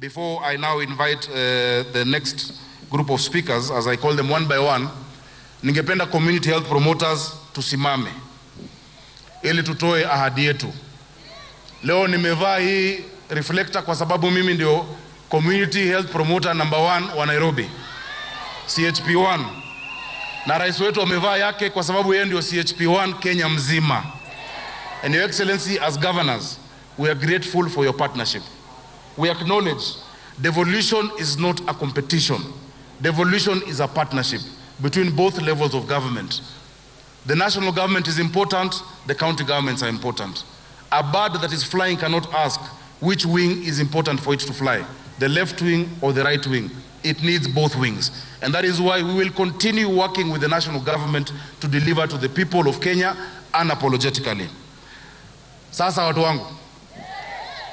before I now invite the next group of speakers, as I call them one by one, ningependa community health promoters tusimame ili tutoe ahadi yetu. Leo nimevaa hii reflector kwa sababu mimi ndio community health promoter number 1 wa Nairobi, CHP1. Na rais wetu amevaa yake kwa sababu yeye ndio CHP1 Kenya mzima. And Your Excellency, as governors, we are grateful for your partnership. We acknowledge devolution is not a competition. Devolution is a partnership between both levels of government. The national government is important, the county governments are important. A bird that is flying cannot ask which wing is important for it to fly, the left wing or the right wing. It needs both wings. And that is why we will continue working with the national government to deliver to the people of Kenya unapologetically. Sasa watu wangu,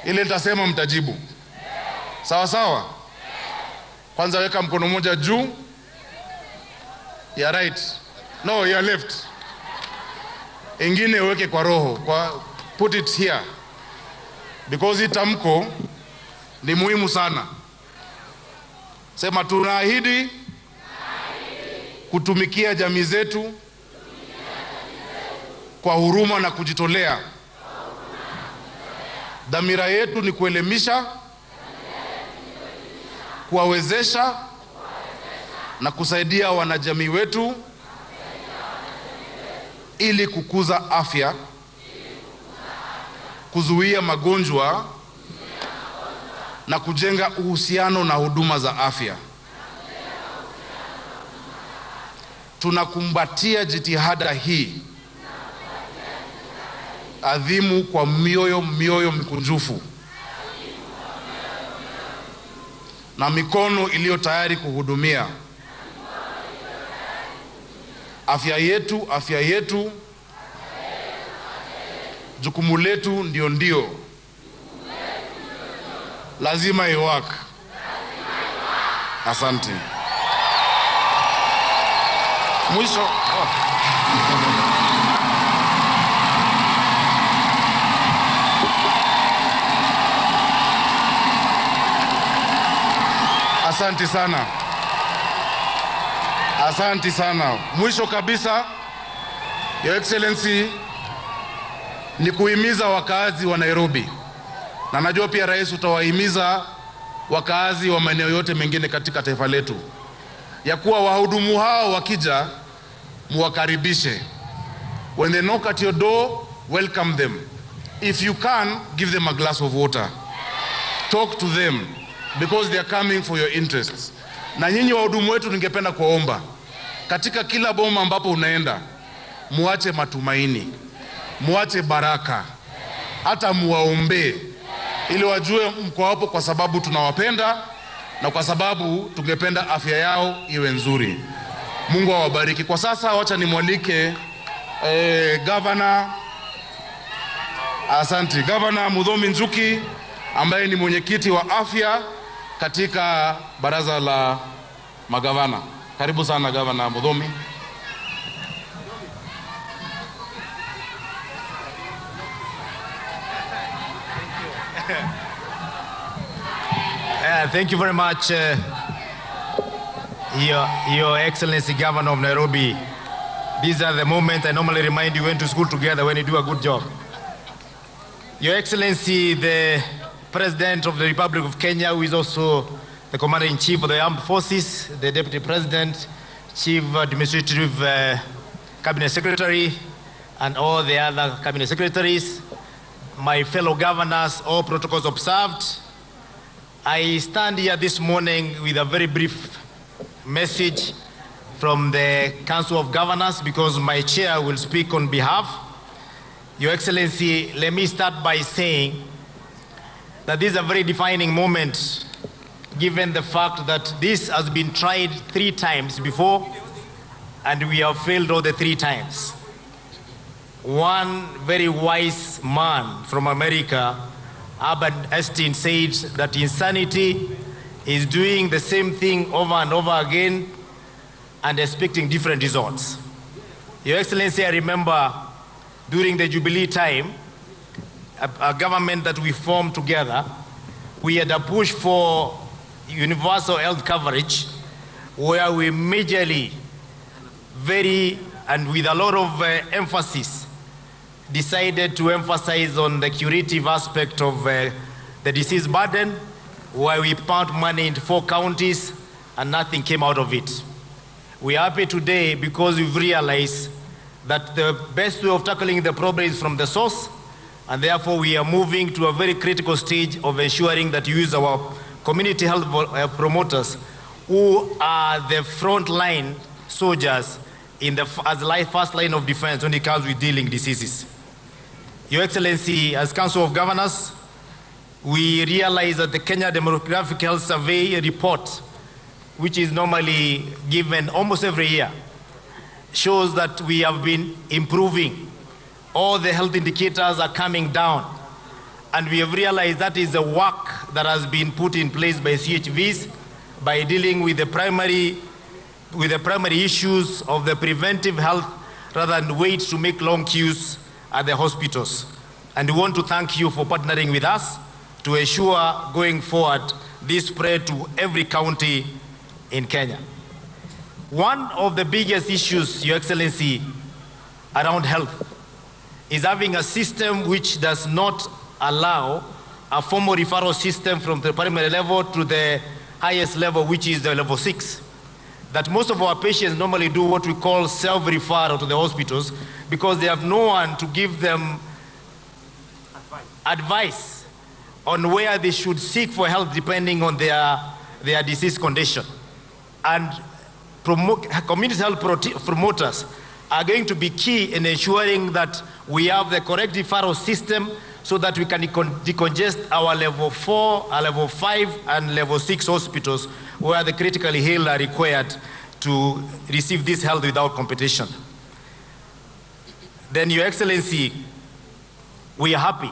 ile nitasema mtajibu. Sawa sawa? Kwanza weka mkono moja juu. Ya right. No, ya left. Ingine weke kwa roho. Put it here. Because itamko ni muhimu sana. Sema tunaahidi kutumikia jamii zetu kwa huruma na kujitolea. Dhamira yetu ni kuelimisha, kuwawezesha na kusaidia wanajamii wetu ili kukuza afya, kuzuia magonjwa na kujenga uhusiano na huduma za afya. Tunakumbatia jitihada hii adhimu kwa mioyo mikunjufu na mikono iliyo tayari kuhudumia. Afya yetu, jukumu letu ndio. Lazima iwak. Asante. Mwisho. Asante sana. Asante sana. Mwisho kabisa, Your Excellency, ni kuhimiza wakaazi wa Nairobi. Na najua pia rais utawahimiza wakaazi wa maeneo yote mengine katika taifa letu, ya kuwa wahudumu hao wakija muwakaribishe. When they knock at your door, welcome them. If you can, give them a glass of water. Talk to them because they are coming for your interests. Na nyinyi wahudumu wetu ningependa kuomba, katika kila boma ambapo unaenda, muache matumaini, muache baraka, hata muwaombe ili wajue mko hapo kwa sababu tunawapenda na kwa sababu tungependa afya yao iwe nzuri. Mungu awabariki. Kwa sasa wacha nimwalike Governor, asante, Governor Muthomi Njuki ambaye ni mwenyekiti wa afya katika baraza la magavana. Karibu sana Governor Muthomi. Thank you very much, Your Excellency Governor of Nairobi. These are the moments I normally remind you went to school together when you do a good job. Your Excellency, the President of the Republic of Kenya, who is also the Commander-in-Chief of the Armed Forces, the Deputy President, Chief Administrative Cabinet Secretary, and all the other Cabinet Secretaries, my fellow governors, all protocols observed. I stand here this morning with a very brief message from the Council of Governors because my chair will speak on behalf. Your Excellency, let me start by saying that this is a very defining moment given the fact that this has been tried 3 times before and we have failed all the 3 times. One very wise man from America, Albert Einstein, said that insanity is doing the same thing over and over again and expecting different results. Your Excellency, I remember during the Jubilee time, a government that we formed together we had a push for universal health coverage, where we majorly, and with a lot of emphasis, decided to emphasize on the curative aspect of the disease burden, where we pumped money into 4 counties and nothing came out of it. We are happy today because we've realized that the best way of tackling the problem is from the source, and therefore we are moving to a very critical stage of ensuring that we use our community health promoters, who are the frontline soldiers as the first line of defense when it comes with dealing diseases. Your Excellency, as Council of Governors, we realize that the Kenya Demographic Health Survey report, which is normally given almost every year, shows that we have been improving. All the health indicators are coming down. And we have realized that is the work that has been put in place by CHVs by dealing with the primary issues of the preventive health rather than wait to make long queues at the hospitals. And we want to thank you for partnering with us to ensure going forward this spread to every county in Kenya. One of the biggest issues, Your Excellency, around health is having a system which does not allow a formal referral system from the primary level to the highest level, which is the level 6. That most of our patients normally do what we call self-referral to the hospitals because they have no one to give them advice on where they should seek for help depending on their disease condition. And community health promoters are going to be key in ensuring that we have the correct referral system so that we can decongest our level 4, our level 5, and level 6 hospitals where the critically ill are required to receive this health without competition. Then, Your Excellency, we are happy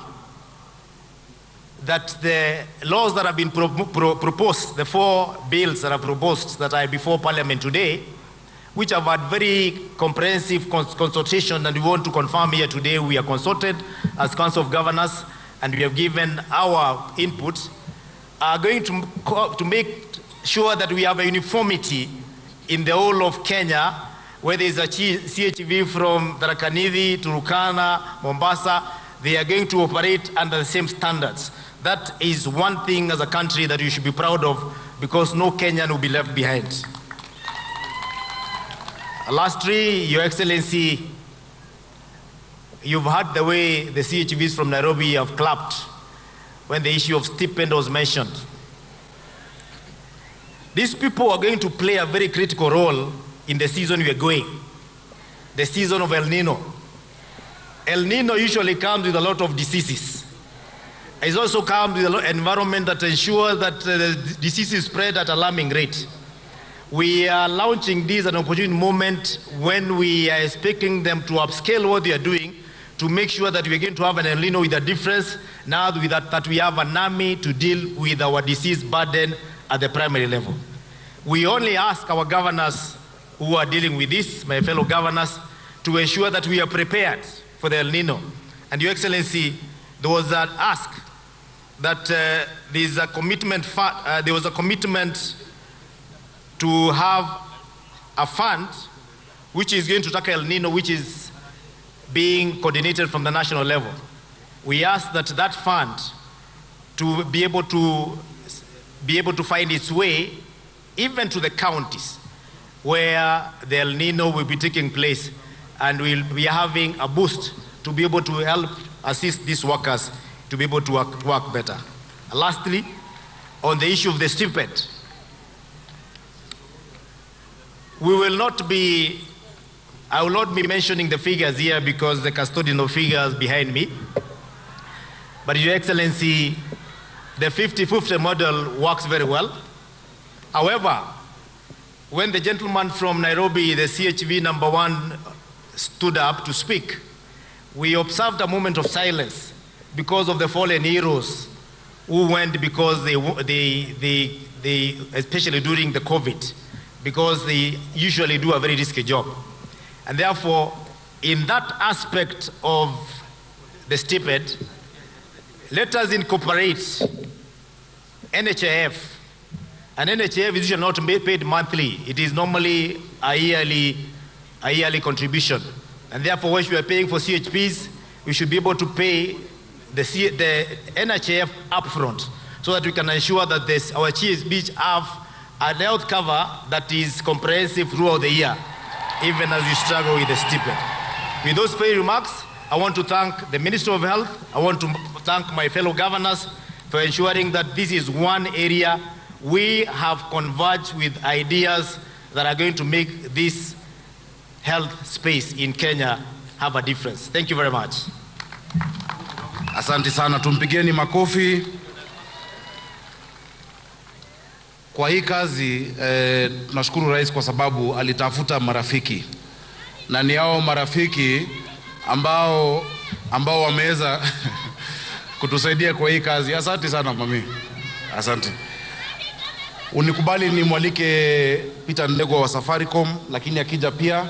that the laws that have been proposed, the 4 bills that are proposed that are before Parliament today, which have had very comprehensive consultation, and we want to confirm here today we are consulted as Council of Governors and we have given our input, are going to make sure that we have a uniformity in the whole of Kenya, where there is a CHV from Tharaka Nithi, Turkana, Mombasa. They are going to operate under the same standards. That is one thing as a country that you should be proud of, because no Kenyan will be left behind. Lastly, Your Excellency, you've heard the way the CHVs from Nairobi have clapped when the issue of stipend was mentioned. These people are going to play a very critical role in the season we are going, the season of El Nino. El Nino usually comes with a lot of diseases. It also comes with an environment that ensures that the diseases spread at an alarming rate. We are launching this at an opportune moment when we are expecting them to upscale what they are doing to make sure that we're going to have an El Nino with a difference now that we have an army to deal with our disease burden at the primary level. We only ask our governors who are dealing with this, my fellow governors, to ensure that we are prepared for the El Nino. And Your Excellency, there was an ask that there was a commitment to have a fund which is going to tackle El Nino, which is being coordinated from the national level. We ask that fund to be able to find its way even to the counties where the El Nino will be taking place, and we'll be having a boost to be able to help assist these workers to be able to work better. Lastly, on the issue of the stipend, I will not be mentioning the figures here because the custodian of figures behind me. But Your Excellency, the 50-50 model works very well. However, when the gentleman from Nairobi, the CHV #1, stood up to speak, we observed a moment of silence because of the fallen heroes who went because they especially during the COVID, because they usually do a very risky job. And therefore, in that aspect of the stipend, let us incorporate NHIF. And NHIF is usually not paid monthly. It is normally a yearly contribution. And therefore, when we are paying for CHPs, we should be able to pay the NHIF upfront so that we can ensure that our CHPs have a health cover that is comprehensive throughout the year, even as we struggle with the stipend. With those few remarks, I want to thank the Minister of Health. I want to thank my fellow governors for ensuring that this is one area we have converged with ideas that are going to make this health space in Kenya have a difference. Thank you very much. Asante sana, tumpigeni makofi. Kwa hii kazi tunashukuru rais kwa sababu alitafuta marafiki. Na ni hao marafiki ambao wameweza kutusaidia kwa hii kazi. Asante sana mami. Asante. Unikubali nimwalike Peter Ndegwa wa Safaricom, lakini akija pia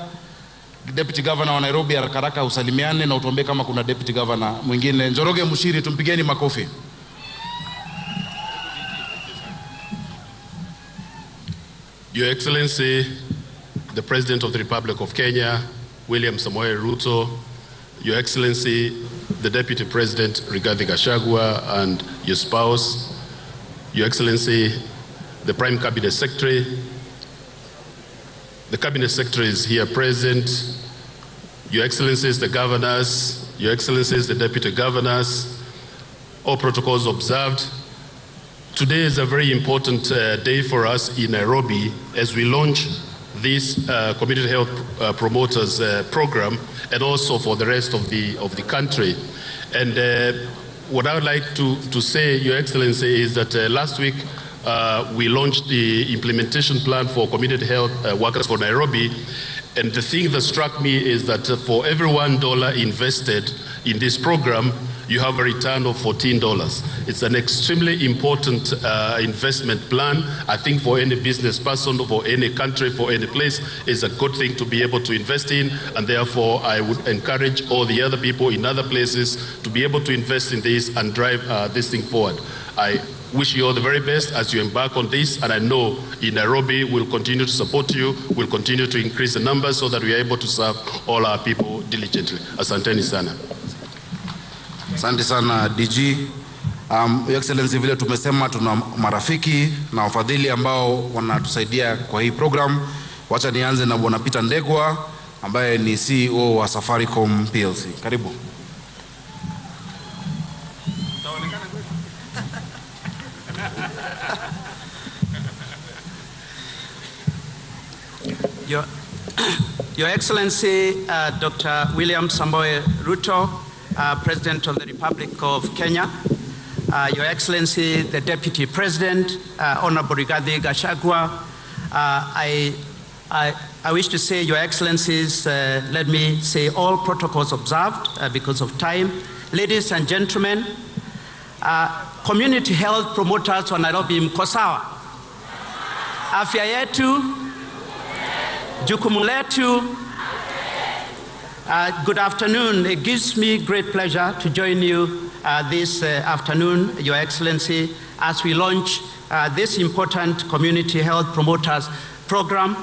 Deputy Governor wa Nairobi haraka usalimiane na utuambie kama kuna Deputy Governor mwingine. Njoroge Mushiri, tumpigeni makofi. Your Excellency, the President of the Republic of Kenya, William Samoei Ruto, Your Excellency, the Deputy President Rigathi Gachagua and your spouse, Your Excellency, the Prime Cabinet Secretary, the Cabinet Secretary is here present, Your Excellencies, the Governors, Your Excellencies, the Deputy Governors, all protocols observed. Today is a very important day for us in Nairobi as we launch this community health promoters program, and also for the rest of the country. And what I would like to say, Your Excellency, is that last week we launched the implementation plan for community health workers for Nairobi. And the thing that struck me is that for every $1 invested in this program, you have a return of $14. It's an extremely important investment plan. I think for any business person, for any country, for any place, it's a good thing to be able to invest in. And therefore, I would encourage all the other people in other places to be able to invest in this and drive this thing forward. I wish you all the very best as you embark on this, and I know in Nairobi we'll continue to support you, we'll continue to increase the numbers so that we are able to serve all our people diligently. Asanteni sana. Asante sana DG. Your Excellency, vile tumesema tuna marafiki na wafadhili ambao wanatusaidia kwa hii program. Wacha nianze na Bwana Peter Ndegwa ambaye ni CEO wa Safaricom PLC. Karibu. Your Excellency, Dr. William Samoei Ruto, President of the Republic of Kenya, Your Excellency, the Deputy President, Honorable Rigathi Gachagua, I wish to say, Your Excellencies, let me say all protocols observed because of time. Ladies and gentlemen, community health promoters wa Nairobi mko sawa? Afya yetu, jukumu letu. Good afternoon. It gives me great pleasure to join you this afternoon, Your Excellency, as we launch this important community health promoters program.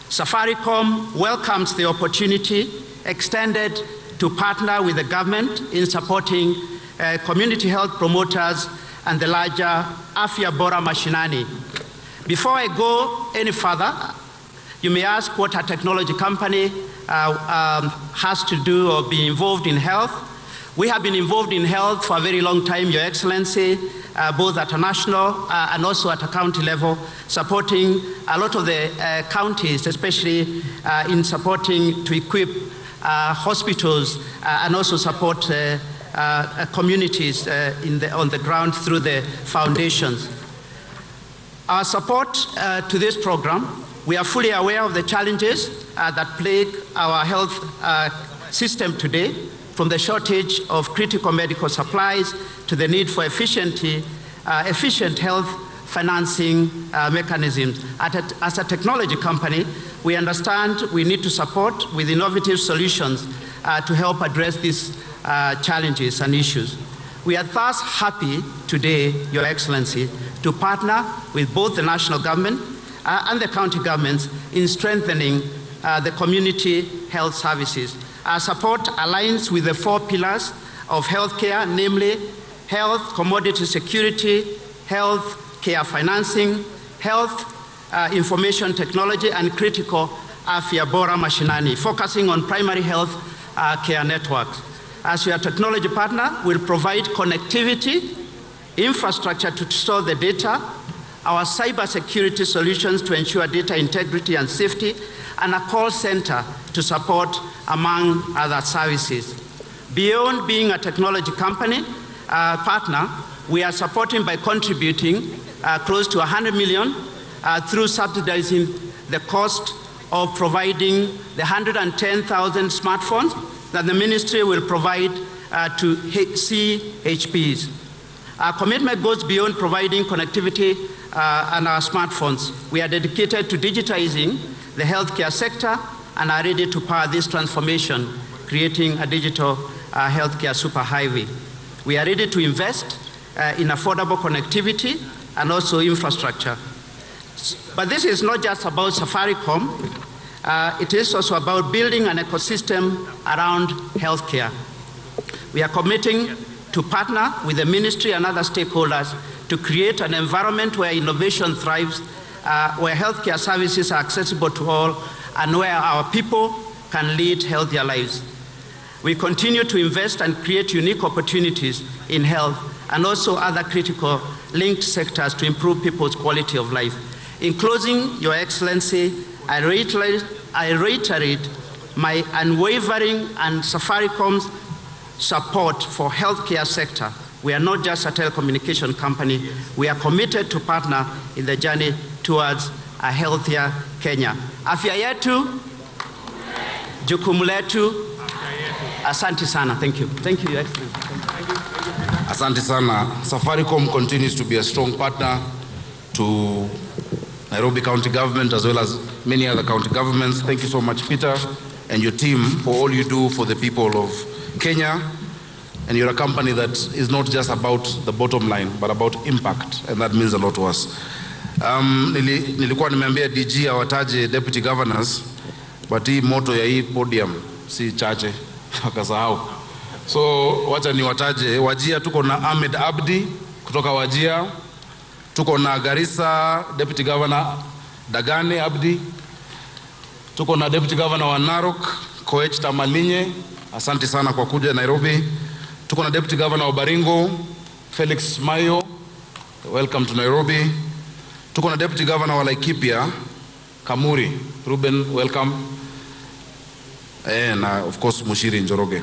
Safaricom welcomes the opportunity extended to partner with the government in supporting community health promoters and the larger Afya Bora Mashinani. Before I go any further, you may ask what a technology company has to do or be involved in health. We have been involved in health for a very long time, Your Excellency, both at a national and also at a county level, supporting a lot of the counties, especially in supporting to equip hospitals and also support communities on the ground through the foundations. Our support to this program, we are fully aware of the challenges that plague our health system today, from the shortage of critical medical supplies to the need for efficient health financing mechanisms. As a technology company, we understand we need to support with innovative solutions to help address these challenges and issues. We are thus happy today, Your Excellency, to partner with both the national government and the county governments in strengthening the community health services. Our support aligns with the 4 pillars of healthcare, namely health commodity security, health care financing, health information technology, and critical afya bora mashinani, focusing on primary health care networks. As your technology partner, we'll provide connectivity, infrastructure to store the data, our cybersecurity solutions to ensure data integrity and safety, and a call center to support, among other services. Beyond being a technology company partner, we are supporting by contributing close to 100 million through subsidizing the cost of providing the 110,000 smartphones that the ministry will provide to CHPs. Our commitment goes beyond providing connectivity and our smartphones. We are dedicated to digitizing the healthcare sector and are ready to power this transformation, creating a digital healthcare superhighway. We are ready to invest in affordable connectivity and also infrastructure. But this is not just about Safaricom. It is also about building an ecosystem around healthcare. We are committing to partner with the ministry and other stakeholders to create an environment where innovation thrives, where healthcare services are accessible to all, and where our people can lead healthier lives. We continue to invest and create unique opportunities in health and also other critical linked sectors to improve people's quality of life. In closing, Your Excellency, I reiterate my unwavering and Safaricom's support for healthcare sector. We are not just a telecommunication company. We are committed to partner in the journey towards a healthier Kenya. Afya yetu, jukumu letu. Asante sana. Thank you. Thank you, Your Excellency. Asante sana. Safaricom continues to be a strong partner to Nairobi County Government as well as many other county governments. Thank you so much, Peter, and your team for all you do for the people of Kenya. And you're a company that is not just about the bottom line, but about impact, and that means a lot to us. Nilikuwa nimeambia DG awataje deputy governors, but hii moto ya hii podium si chache, akasahau. So wacha niwataje. Wajia tuko na Ahmed Abdi kutoka Wajia. Tuko na Garissa Deputy Governor Dagane Abdi. Tuko na Deputy Governor wa Narok Koech Tamalinye. Asante sana kwa kuja Nairobi. Tuko na Deputy Governor wa Baringo Felix Mayo. Welcome to Nairobi. Tuko na Deputy Governor wa Laikipia Kamuri Ruben, welcome. And of course Mushiri Njoroge.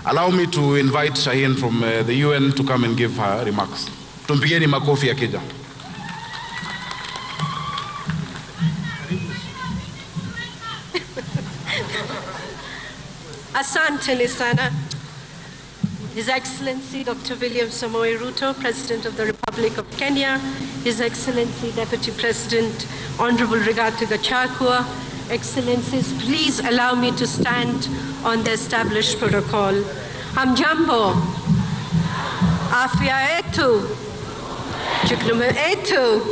Allow me to invite Shaheen from the UN to come and give her remarks. Tumpigeni makofi akija. Asante sana. His Excellency Dr. William Samoei Ruto, President of the Republic of Kenya, His Excellency Deputy President Honorable Rigathi Gachagua, Excellencies, please allow me to stand on the established protocol. Hamjambo, afya yetu, jukumu yetu.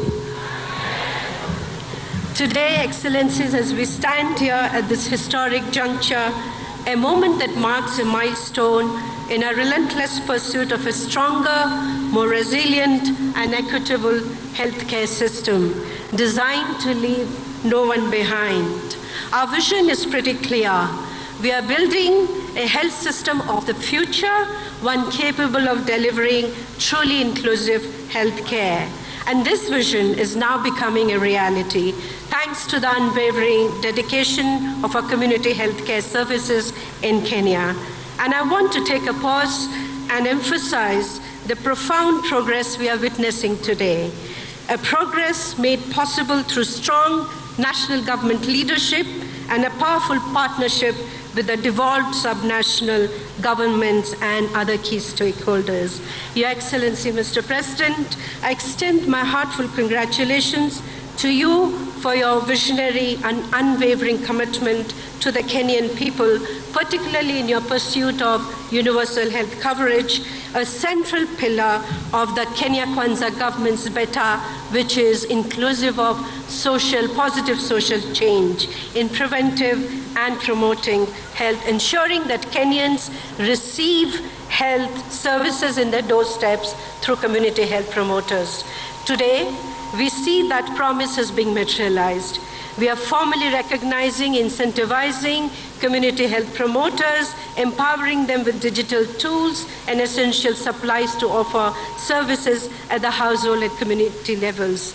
Today, Excellencies, as we stand here at this historic juncture, a moment that marks a milestone in a relentless pursuit of a stronger, more resilient and equitable healthcare system designed to leave no one behind. Our vision is pretty clear. We are building a health system of the future, one capable of delivering truly inclusive healthcare. And this vision is now becoming a reality, thanks to the unwavering dedication of our community healthcare services in Kenya. And I want to take a pause and emphasize the profound progress we are witnessing today. A progress made possible through strong national government leadership and a powerful partnership with the devolved subnational governments and other key stakeholders. Your Excellency, Mr. President, I extend my heartfelt congratulations to you for your visionary and unwavering commitment to the Kenyan people, particularly in your pursuit of universal health coverage, a central pillar of the Kenya Kwanza government's beta, which is inclusive of positive social change in preventive and promoting health, ensuring that Kenyans receive health services in their doorsteps through community health promoters. Today, we see that promise is being materialized. We are formally recognizing, incentivizing community health promoters, empowering them with digital tools and essential supplies to offer services at the household and community levels.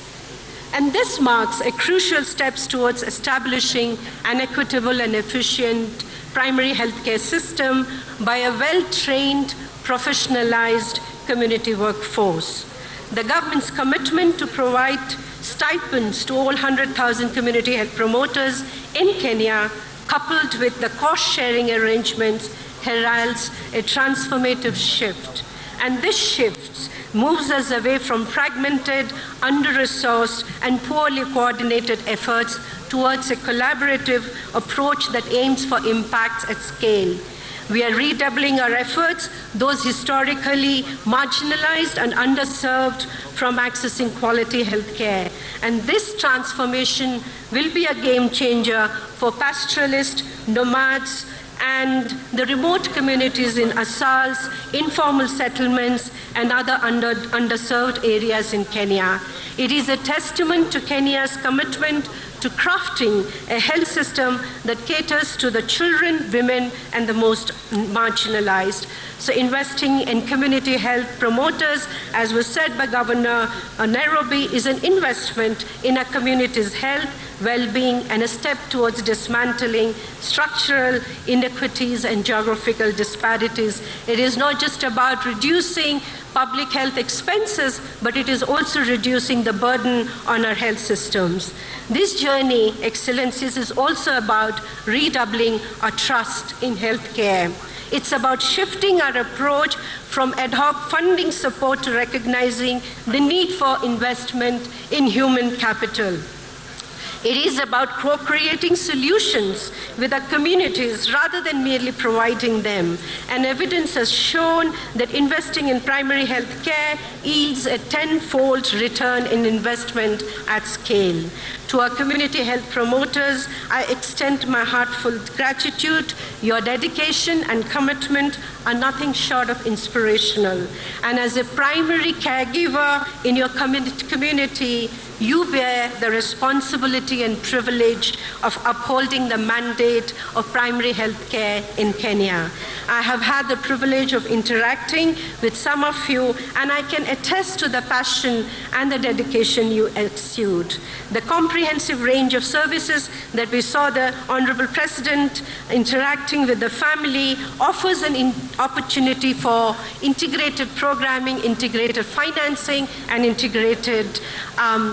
And this marks a crucial step towards establishing an equitable and efficient primary healthcare system by a well-trained, professionalized community workforce. The government's commitment to provide stipends to all 100,000 community health promoters in Kenya, coupled with the cost-sharing arrangements, heralds a transformative shift. And this shift moves us away from fragmented, under-resourced, and poorly coordinated efforts towards a collaborative approach that aims for impacts at scale. We are redoubling our efforts, those historically marginalized and underserved from accessing quality health care. And this transformation will be a game changer for pastoralists, nomads, and the remote communities in Asals, informal settlements, and other underserved areas in Kenya. It is a testament to Kenya's commitment to crafting a health system that caters to the children, women, and the most marginalized. So investing in community health promoters, as was said by Governor Nairobi, is an investment in a community's health, well-being, and a step towards dismantling structural inequities and geographical disparities. It is not just about reducing public health expenses, but it is also reducing the burden on our health systems. This journey, Excellencies, is also about redoubling our trust in healthcare. It's about shifting our approach from ad hoc funding support to recognizing the need for investment in human capital. It is about co-creating solutions with our communities rather than merely providing them. And evidence has shown that investing in primary health care yields a tenfold return in investment at scale. To our community health promoters, I extend my heartfelt gratitude. Your dedication and commitment are nothing short of inspirational. And as a primary caregiver in your community, you bear the responsibility and privilege of upholding the mandate of primary health care in Kenya. I have had the privilege of interacting with some of you, and I can attest to the passion and the dedication you exude. The comprehensive range of services that we saw the Honorable President interacting with the family offers an opportunity for integrated programming, integrated financing, and integrated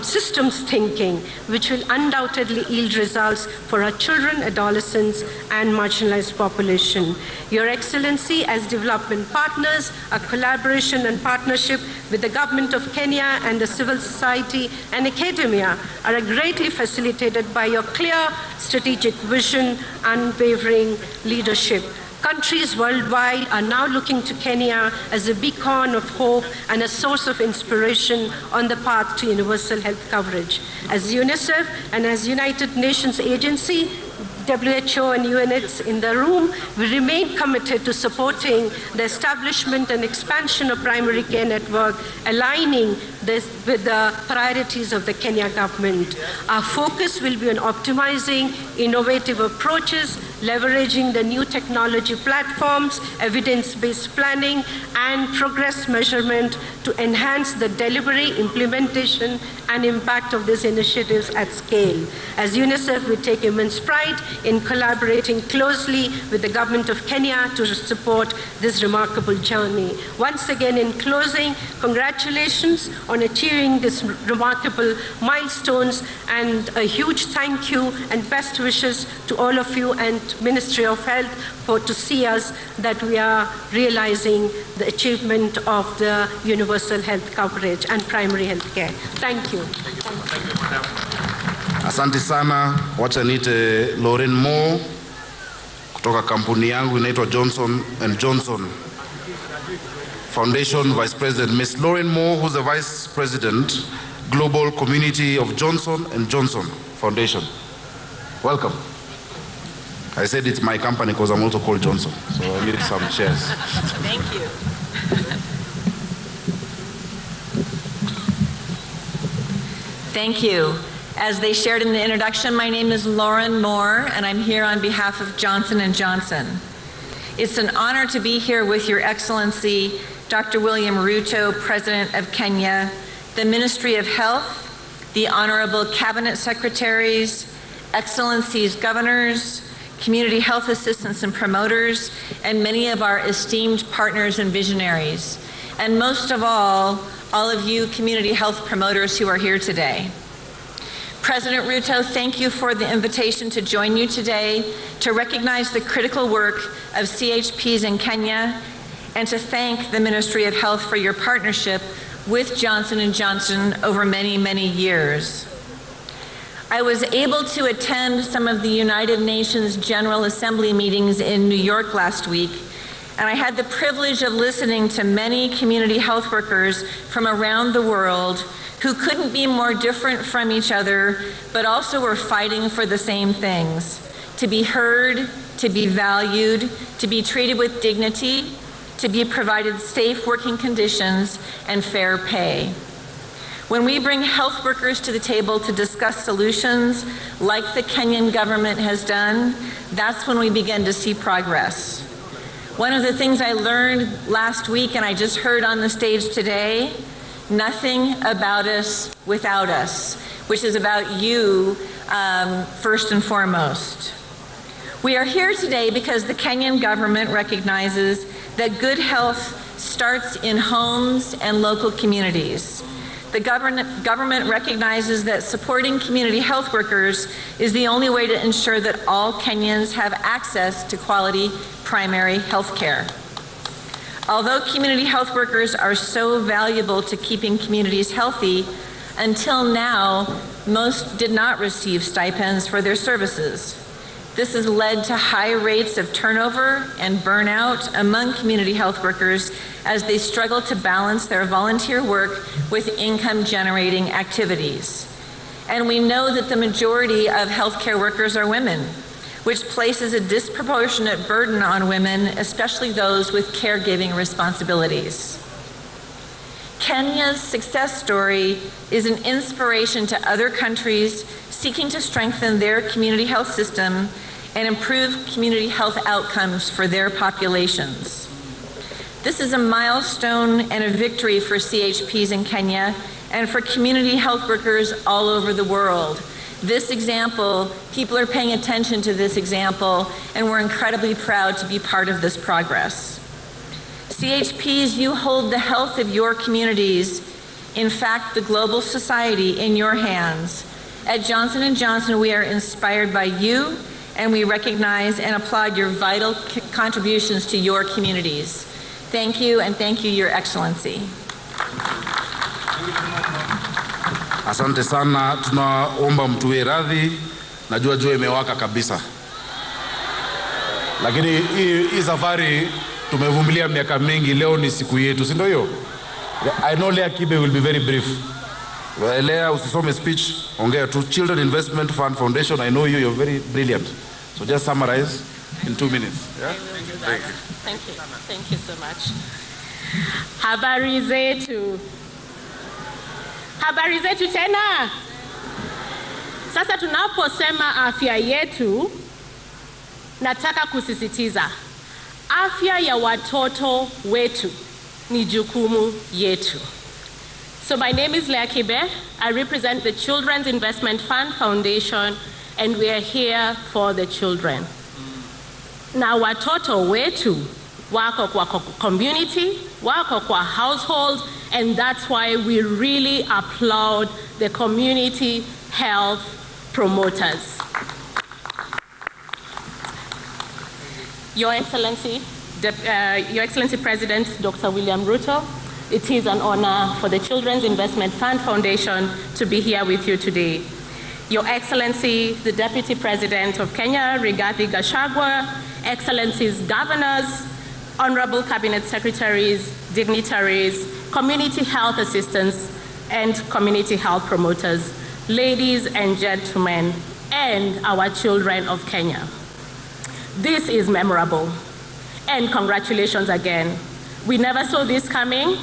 systems thinking, which will undoubtedly yield results for our children, adolescents, and marginalized population. Your Excellency, as development partners, our collaboration and partnership with the Government of Kenya and the civil society and academia are greatly facilitated by your clear strategic vision, unwavering leadership. Countries worldwide are now looking to Kenya as a beacon of hope and a source of inspiration on the path to universal health coverage. As UNICEF and as United Nations agency, WHO and UNITS in the room, we remain committed to supporting the establishment and expansion of primary care network, aligning this with the priorities of the Kenya government. Our focus will be on optimizing innovative approaches, leveraging the new technology platforms, evidence-based planning, and progress measurement to enhance the delivery, implementation, and impact of these initiatives at scale. As UNICEF, we take immense pride in collaborating closely with the Government of Kenya to support this remarkable journey. Once again, in closing, congratulations on achieving these remarkable milestones, and a huge thank you and best wishes to all of you and Ministry of Health to see us that we are realizing the achievement of the universal health coverage and primary health care. Thank you. Thank you, madam. Asante sana. Wacha niite Lauren Moore kutoka kampuni yangu inaitwa Johnson & Johnson. Foundation Vice President, Ms. Lauren Moore, who's the Vice President, Global Community of Johnson & Johnson Foundation. Welcome. I said it's my company because I'm also called Johnson, so I need some shares. Thank you. Thank you. As they shared in the introduction, my name is Lauren Moore, and I'm here on behalf of Johnson & Johnson. It's an honor to be here with Your Excellency, Dr. William Ruto, President of Kenya, the Ministry of Health, the Honorable Cabinet Secretaries, Excellencies Governors, Community Health Assistants and Promoters, and many of our esteemed partners and visionaries. And most of all of you community health promoters who are here today. President Ruto, thank you for the invitation to join you today to recognize the critical work of CHPs in Kenya and to thank the Ministry of Health for your partnership with Johnson & Johnson over many, many years. I was able to attend some of the United Nations General Assembly meetings in New York last week, and I had the privilege of listening to many community health workers from around the world who couldn't be more different from each other, but also were fighting for the same things: to be heard, to be valued, to be treated with dignity, to be provided safe working conditions and fair pay. When we bring health workers to the table to discuss solutions like the Kenyan government has done, that's when we begin to see progress. One of the things I learned last week, and I just heard on the stage today, nothing about us without us, which is about you first and foremost. We are here today because the Kenyan government recognizes that good health starts in homes and local communities. The government recognizes that supporting community health workers is the only way to ensure that all Kenyans have access to quality primary health care. Although community health workers are so valuable to keeping communities healthy, until now, most did not receive stipends for their services. This has led to high rates of turnover and burnout among community health workers as they struggle to balance their volunteer work with income-generating activities. And we know that the majority of healthcare workers are women, which places a disproportionate burden on women, especially those with caregiving responsibilities. Kenya's success story is an inspiration to other countries seeking to strengthen their community health system and improve community health outcomes for their populations. This is a milestone and a victory for CHPs in Kenya and for community health workers all over the world. This example, people are paying attention to this example, and we're incredibly proud to be part of this progress. CHPs, you hold the health of your communities, in fact, the global society, in your hands. At Johnson & Johnson, we are inspired by you, and we recognize and applaud your vital contributions to your communities. Thank you, and thank you, Your Excellency. Asante sana, tunaomba mtuwe radhi, najua jua imewaka kabisa. Lakini hii safari tumevumilia miaka mingi, leo ni siku yetu, si ndio hiyo? I know Lea Kibe will be very brief. Lea, usisome speech, ongea tu. Children Investment Fund Foundation, I know you, you're very brilliant. So just summarize in 2 minutes. Yeah? Thank you. Thank you. Thank you so much. Habari zetu. Habari zetu tena. Sasa tunaposema afya yetu, nataka kusisitiza. Afya ya watoto wetu ni jukumu yetu. So my name is Lea Kibe. I represent the Children's Investment Fund Foundation, and we are here for the children. Na watoto wetu wako kwa community, wako kwa household, and that's why we really applaud the community health promoters. Your Excellency, Your Excellency President Dr. William Ruto, it is an honor for the Children's Investment Fund Foundation to be here with you today. Your Excellency, the Deputy President of Kenya, Rigathi Gachagua, Excellencies Governors, honorable cabinet secretaries, dignitaries, community health assistants, and community health promoters, ladies and gentlemen, and our children of Kenya. This is memorable, and congratulations again. We never saw this coming.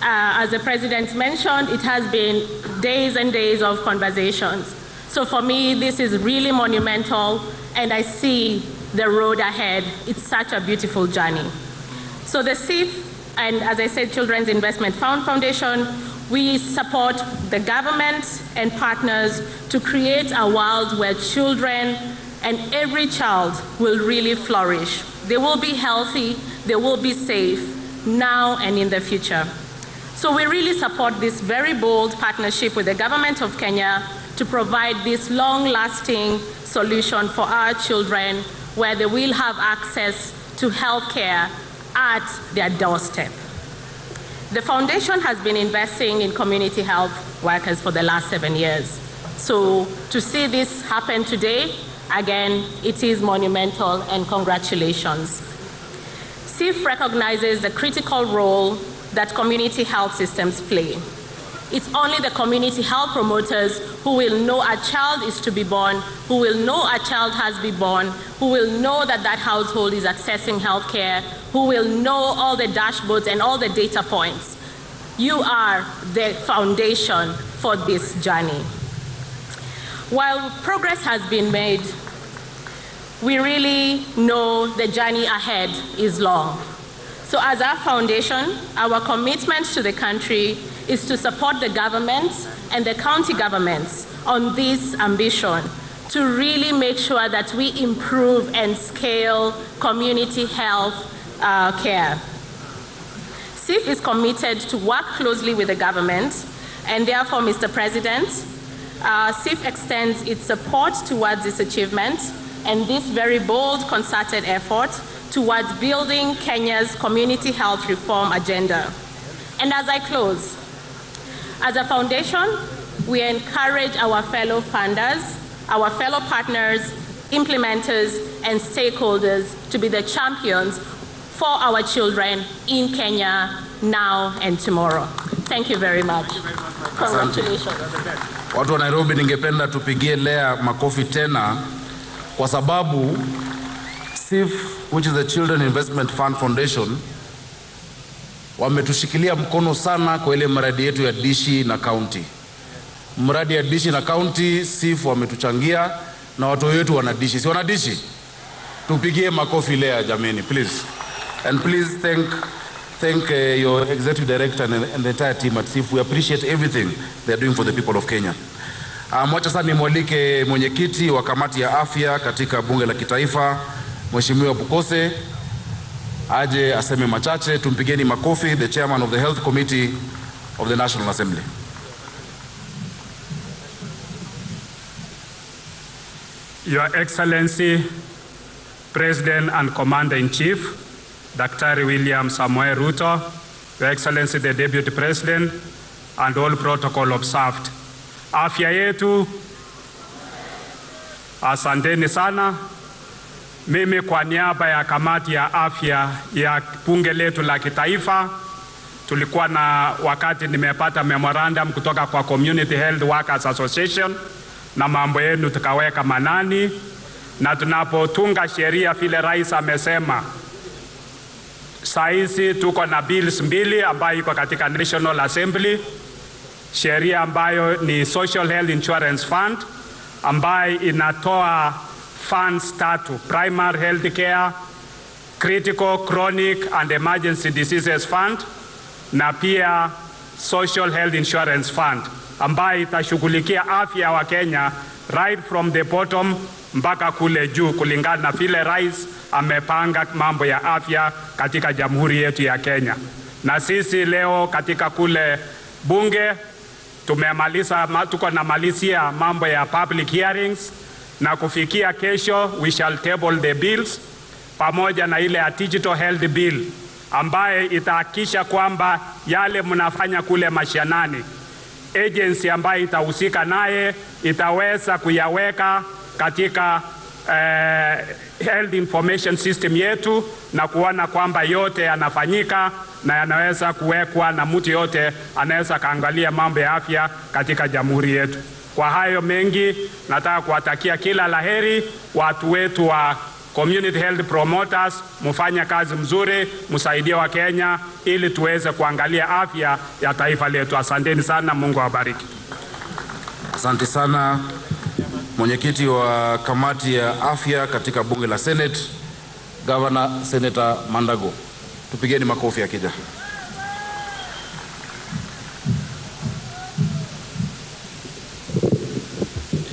As the president mentioned, it has been days and days of conversations. So for me, this is really monumental, and I see the road ahead. It's such a beautiful journey. So the CIF, and as I said, Children's Investment Foundation, we support the government and partners to create a world where children and every child will really flourish. They will be healthy, they will be safe, now and in the future. So we really support this very bold partnership with the government of Kenya to provide this long-lasting solution for our children where they will have access to healthcare at their doorstep. The foundation has been investing in community health workers for the last 7 years. So to see this happen today, again, it is monumental, and congratulations. CIF recognizes the critical role that community health systems play. It's only the community health promoters who will know a child is to be born, who will know a child has been born, who will know that that household is accessing healthcare, who will know all the dashboards and all the data points. You are the foundation for this journey. While progress has been made, we really know the journey ahead is long. So as our foundation, our commitment to the country is to support the government and the county governments on this ambition to really make sure that we improve and scale community health care. CIF is committed to work closely with the government, and therefore, Mr. President, CIF extends its support towards this achievement and this very bold concerted effort towards building Kenya's community health reform agenda. And as I close, as a foundation, we encourage our fellow funders, our fellow partners, implementers, and stakeholders to be the champions for our children in Kenya now and tomorrow. Thank you very much. Congratulations. Watu wa Nairobi, ningependa tupigie Lea makofi tena kwa sababu CIF, which is the Children Investment Fund Foundation, wametushikilia mkono sana kwa ile mradi yetu ya dishi na county. Mradi ya dishi na county, CIF wametuchangia na watu wetu wana dishi. Si wana dishi? Tupigie makofi Lea jameni, please. And please thank your executive director and the entire team at CIF. We appreciate everything they are doing for the people of Kenya. Mwacha sasa nimwalike mwenyekiti wa kamati ya afya katika bunge la kitaifa, Mheshimiwa Bukose, aje aseme machache. Tumpigeni makofi, the chairman of the Health Committee of the National Assembly. Your Excellency, President and Commander-in-Chief, Dr. William Samoei Ruto, Your Excellency the Deputy President, and all protocol observed. Afya yetu, asanteni sana. Mimi kwa niaba ya kamati ya afya ya bunge letu la kitaifa, tulikuwa na wakati nimepata memorandum kutoka kwa Community Health Workers Association na mambo yenu tukaweka manani, na tunapotunga sheria vile rais amesema, sahizi tuko na bills mbili ambayo iko katika National Assembly, sheria ambayo ni Social Health Insurance Fund ambayo inatoa funds tatu: Primary Health Care, Critical, Chronic and Emergency Diseases Fund, na pia Social Health Insurance Fund ambayo itashughulikia afya wa Kenya right from the bottom mpaka kule juu kulingana na vile rais amepanga mambo ya afya katika jamhuri yetu ya Kenya. Na sisi leo katika kule bunge tuko na malizia mambo ya public hearings, na kufikia kesho we shall table the bills pamoja na ile digital health bill ambaye itahakikisha kwamba yale mnafanya kule mashinani, agency ambayo itahusika naye itaweza kuyaweka katika health information system yetu na kuona kwamba yote yanafanyika na yanaweza kuwekwa na mtu yote anaweza kaangalia mambo ya afya katika jamhuri yetu. Kwa hayo mengi, nataka kuwatakia kila laheri watu wetu wa community health promoters, mufanya kazi mzuri, musaidie wa Kenya ili tuweze kuangalia afya ya taifa letu. Asanteni sana, Mungu awabariki. Asante sana mwenyekiti wa kamati ya afya katika bunge la Senate, Governor Senator Mandago. Tupigeni makofi akija.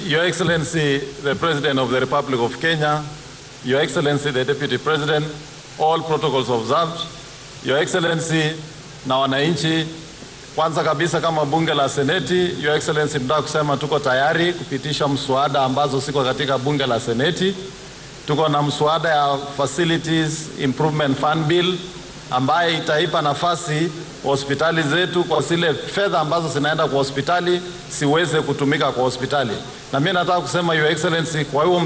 Your Excellency, the President of the Republic of Kenya, Your Excellency, the Deputy President, all protocols observed, Your Excellency na wananchi, kwanza kabisa kama bunge la Seneti, Your Excellency, nataka kusema tuko tayari kupitisha mswada ambazo siko katika bunge la Seneti. Tuko na mswada ya Facilities Improvement Fund Bill ambaye itaipa nafasi hospitali zetu kwa zile fedha ambazo zinaenda kwa hospitali siweze kutumika kwa hospitali. Na mimi nataka kusema Your Excellency, kwa hiyo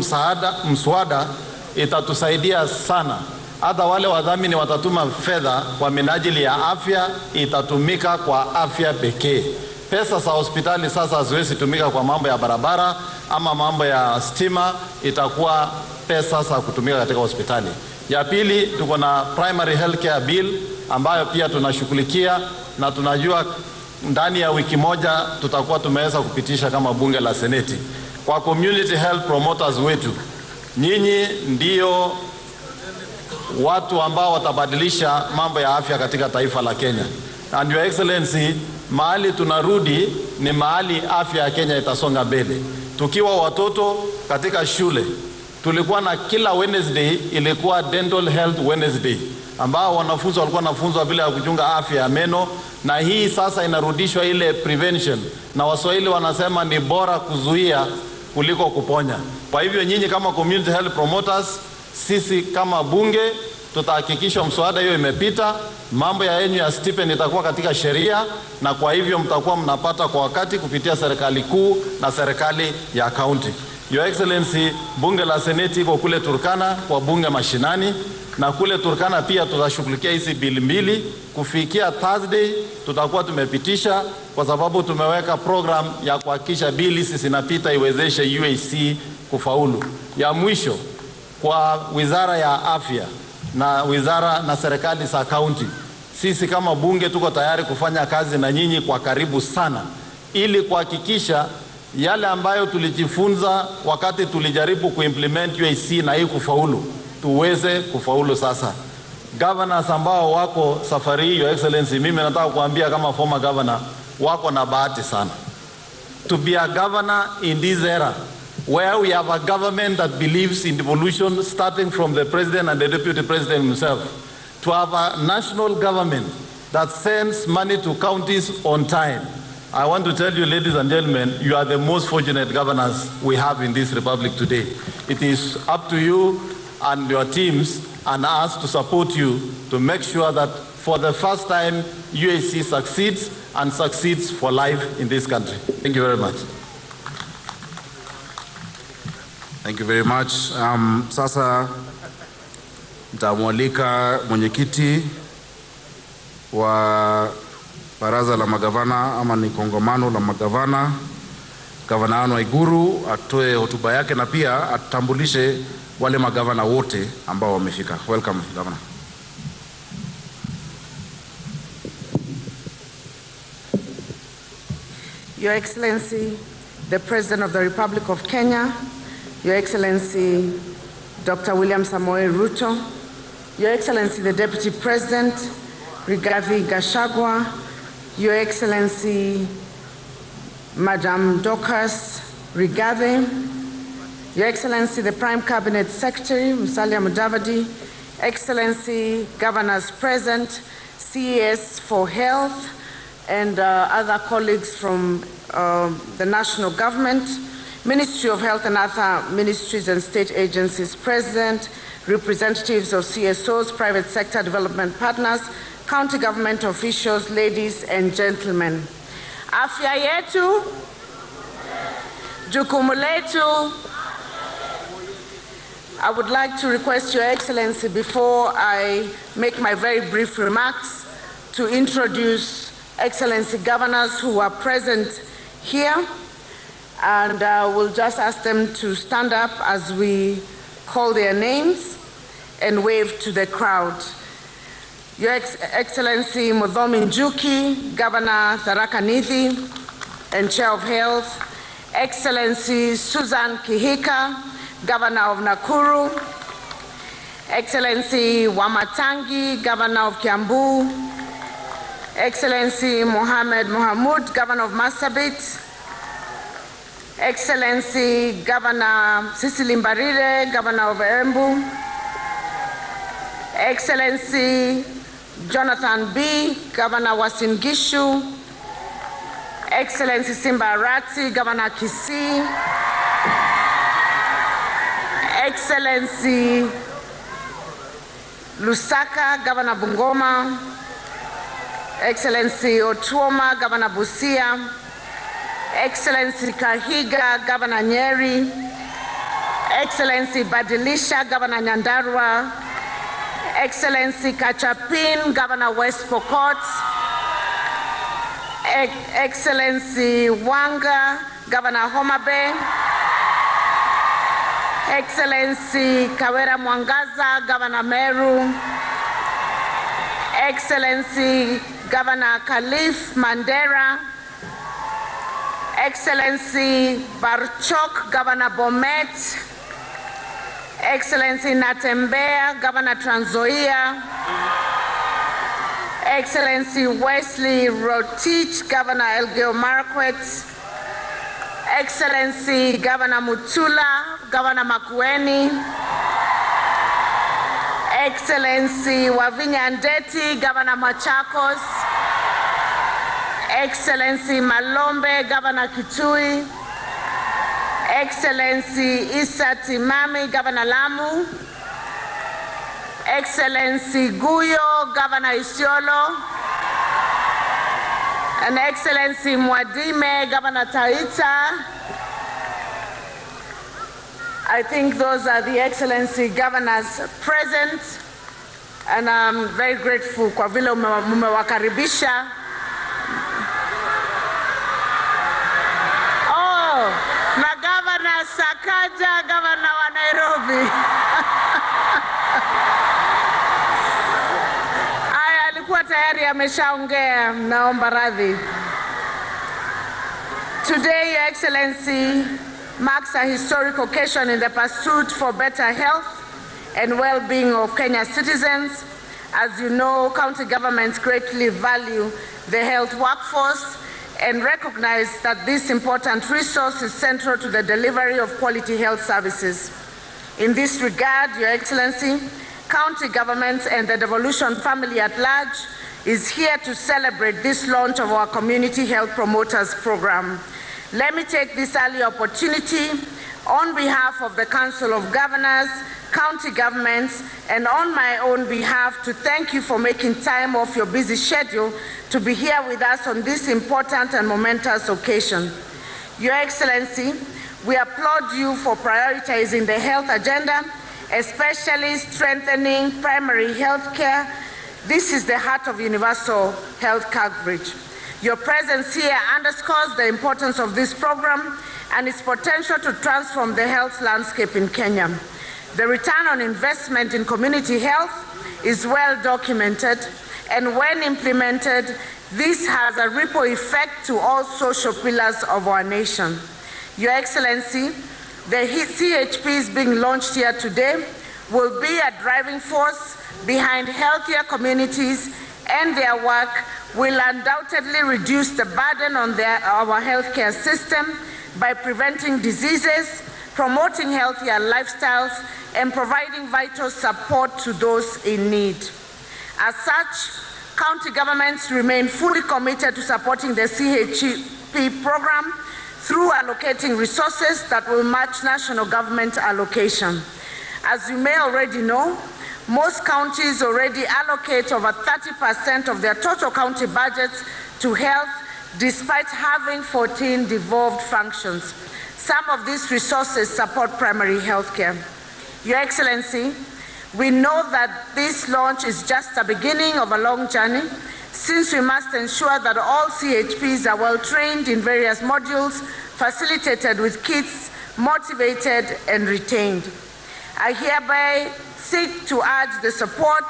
mswada itatusaidia sana. Hata wale wadhamini watatuma fedha kwa minajili ya afya, itatumika kwa afya pekee. Pesa za hospitali sasa haziwezi tumika kwa mambo ya barabara ama mambo ya stima, itakuwa pesa za kutumika katika hospitali. Ya pili, tuko na primary healthcare bill ambayo pia tunashughulikia na tunajua ndani ya wiki moja tutakuwa tumeweza kupitisha kama bunge la Seneti. Kwa community health promoters wetu, nyinyi ndio watu ambao watabadilisha mambo ya afya katika taifa la Kenya. And Your Excellency, mahali tunarudi ni mahali afya ya Kenya itasonga mbele. Tukiwa watoto katika shule, tulikuwa na kila Wednesday ilikuwa Dental Health Wednesday, ambao wanafunzi walikuwa wanafunzwa vile ya kuchunga afya ya meno, na hii sasa inarudishwa ile prevention, na Waswahili wanasema ni bora kuzuia kuliko kuponya. Kwa hivyo nyinyi kama community health promoters, sisi kama bunge tutahakikisha mswada hiyo imepita, mambo ya yenyu ya stipend itakuwa katika sheria, na kwa hivyo mtakuwa mnapata kwa wakati kupitia serikali kuu na serikali ya county. Your Excellency, bunge la Seneti iko kule Turkana kwa bunge mashinani, na kule Turkana pia tutashughulikia hizi bili mbili. Kufikia Thursday tutakuwa tumepitisha, kwa sababu tumeweka program ya kuhakikisha bili hizi zinapita iwezeshe UAC kufaulu. Ya mwisho, kwa wizara ya afya na wizara na serikali za county, sisi kama bunge tuko tayari kufanya kazi na nyinyi kwa karibu sana, ili kuhakikisha yale ambayo tulijifunza wakati tulijaribu kuimplement UAC na hii kufaulu, tuweze kufaulu sasa. Governors ambao wako safari hii, Your Excellency, mimi nataka kuambia kama former governor, wako na bahati sana. To be a governor in this era, where we have a government that believes in devolution starting from the president and the deputy president himself, to have a national government that sends money to counties on time. I want to tell you, ladies and gentlemen, you are the most fortunate governors we have in this republic today. It is up to you and your teams and us to support you to make sure that for the first time UAC succeeds and succeeds for life in this country. Thank you very much. Thank you very much. Sasa nitamwalika mwenyekiti wa baraza la magavana ama ni kongamano la magavana, Gavana Anne Waiguru, atoe hotuba yake na pia atambulishe wale magavana wote ambao wamefika. Welcome, Governor. Your Excellency, the President of the Republic of Kenya, Your Excellency, Dr. William Samoei Ruto, Your Excellency, the Deputy President, Rigathi Gachagua, Your Excellency, Madam Dorcas Rigathi, Your Excellency, the Prime Cabinet Secretary, Musalia Mudavadi, Excellency, Governors present, CES for Health, and other colleagues from the national government, Ministry of Health and other ministries and state agencies present, representatives of CSOs, private sector development partners, county government officials, ladies and gentlemen. Afya yetu, jukumu letu. I would like to request Your Excellency, before I make my very brief remarks, to introduce Excellency governors who are present here, and we'll just ask them to stand up as we call their names and wave to the crowd. Your Excellency Muthomi Njuki, Governor Tharaka Nithi and Chair of Health, Excellency Susan Kihika, Governor of Nakuru, Excellency Wamatangi, Governor of Kiambu, Excellency Mohamed Mohamud, Governor of Marsabit, Excellency Governor Cecily Mbarire, Governor of Embu, Excellency Jonathan B., Governor Uasin Gishu, Excellency Simba Arati, Governor Kisii, Excellency Lusaka, Governor Bungoma, Excellency Otuoma, Governor Busia, Excellency Kahiga, Governor Nyeri, Excellency Badilisha, Governor Nyandarua, Excellency Kachapin, Governor West Pokot, Excellency Wanga, Governor Homa Bay, Excellency Kawera Mwangaza, Governor Meru, Excellency Governor Khalif Mandera, Excellency Barchok, Governor Bomet, Excellency Natembea, Governor Trans Nzoia, Excellency Wesley Rotich, Governor Elgeyo Marakwet, Excellency Governor Mutula, Governor Makueni, Excellency Wavinya Ndeti, Governor Machakos, Excellency Malombe, Governor Kitui, Excellency Issa Timami, Governor Lamu, Excellency Guyo, Governor Isiolo, and Excellency Mwadime, Governor Taita. I think those are the Excellency governors present, and I'm very grateful kwa vile mumewakaribisha. Oh, na Governor Sakaja, Governor wa Nairobi. Aya, alikuwa tayari ameshaongea, naomba radhi. Today, Your Excellency, marks a historic occasion in the pursuit for better health and well-being of Kenya's citizens. As you know, county governments greatly value the health workforce and recognize that this important resource is central to the delivery of quality health services. In this regard, Your Excellency, county governments and the Devolution family at large is here to celebrate this launch of our Community Health Promoters Program. Let me take this early opportunity on behalf of the Council of Governors, county governments, and on my own behalf to thank you for making time off your busy schedule to be here with us on this important and momentous occasion. Your Excellency, we applaud you for prioritizing the health agenda, especially strengthening primary health care. This is the heart of universal health coverage. Your presence here underscores the importance of this program and its potential to transform the health landscape in Kenya. The return on investment in community health is well documented, and when implemented, this has a ripple effect to all social pillars of our nation. Your Excellency, the CHPs being launched here today will be a driving force behind healthier communities, and their work will undoubtedly reduce the burden on our healthcare system by preventing diseases, promoting healthier lifestyles, and providing vital support to those in need. As such, county governments remain fully committed to supporting the CHP program through allocating resources that will match national government allocation. As you may already know, most counties already allocate over 30% of their total county budgets to health, despite having 14 devolved functions. Some of these resources support primary health care. Your Excellency, we know that this launch is just the beginning of a long journey, since we must ensure that all CHPs are well trained in various modules, facilitated with kits, motivated and retained. I hereby seek to urge the support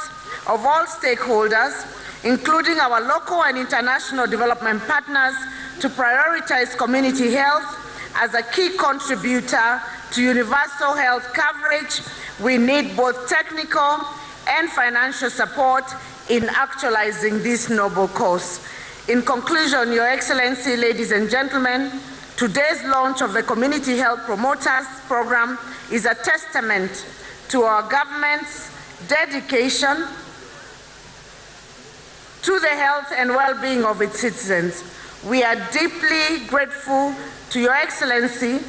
of all stakeholders, including our local and international development partners, to prioritize community health as a key contributor to universal health coverage. We need both technical and financial support in actualizing this noble cause. In conclusion, Your Excellency, ladies and gentlemen, today's launch of the Community Health Promoters Program is a testament to our government's dedication to the health and well-being of its citizens. We are deeply grateful to Your Excellency,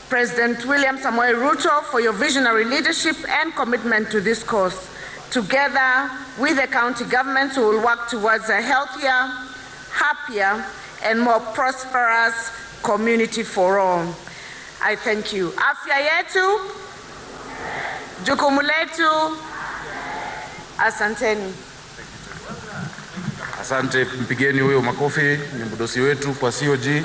President William Samoei Ruto, for your visionary leadership and commitment to this cause. Together with the county governments, we will work towards a healthier, happier, and more prosperous community for all. I thank you. Afya yetu, jukumu letu, asanteni. Asante, mpigeni huyo makofi, ni mdosi wetu kwa COG.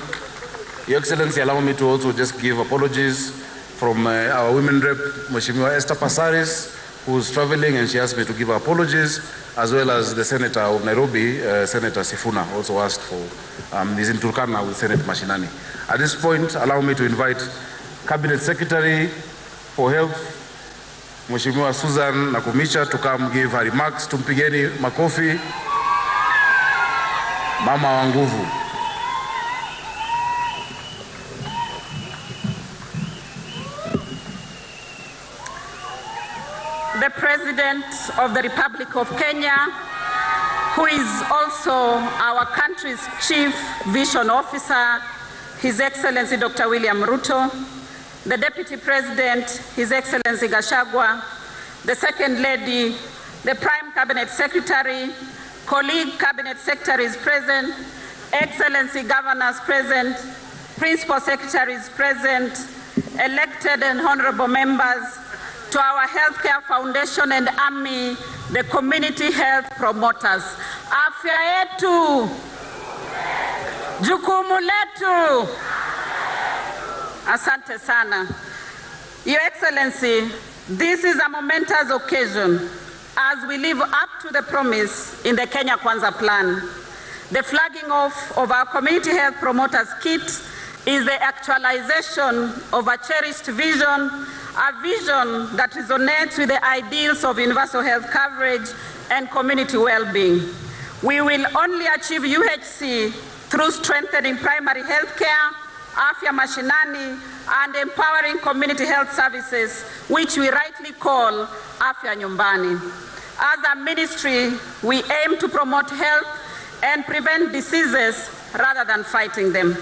Your Excellency, allow me to also just give apologies from our women rep, Mheshimiwa Esther Passaris, who's traveling, and she asked me to give apologies, as well as the Senator of Nairobi, Senator Sifuna, also asked for, he's in Turkana with Senator Mashinani. At this point, allow me to invite Cabinet Secretary for Health, Mheshimiwa Susan Nakumicha, to come give her remarks. Tumpigeni makofi. Mama wa nguvu. The President of the Republic of Kenya, who is also our country's Chief Vision Officer, His Excellency Dr. William Ruto, the Deputy President, His Excellency Gachagua, the Second Lady, the Prime Cabinet Secretary, colleague Cabinet Secretaries present, Excellency Governors present, Principal Secretaries present, elected and honorable members, to our Healthcare Foundation and Army, the community health promoters. Afya yetu, jukumu letu. Asante sana. Your Excellency, this is a momentous occasion as we live up to the promise in the Kenya Kwanza plan. The flagging off of our community health promoters kit is the actualization of a cherished vision, a vision that resonates with the ideals of universal health coverage and community well-being. We will only achieve UHC through strengthening primary health care, afya mashinani, and empowering community health services, which we rightly call afya nyumbani. As a ministry, we aim to promote health and prevent diseases rather than fighting them,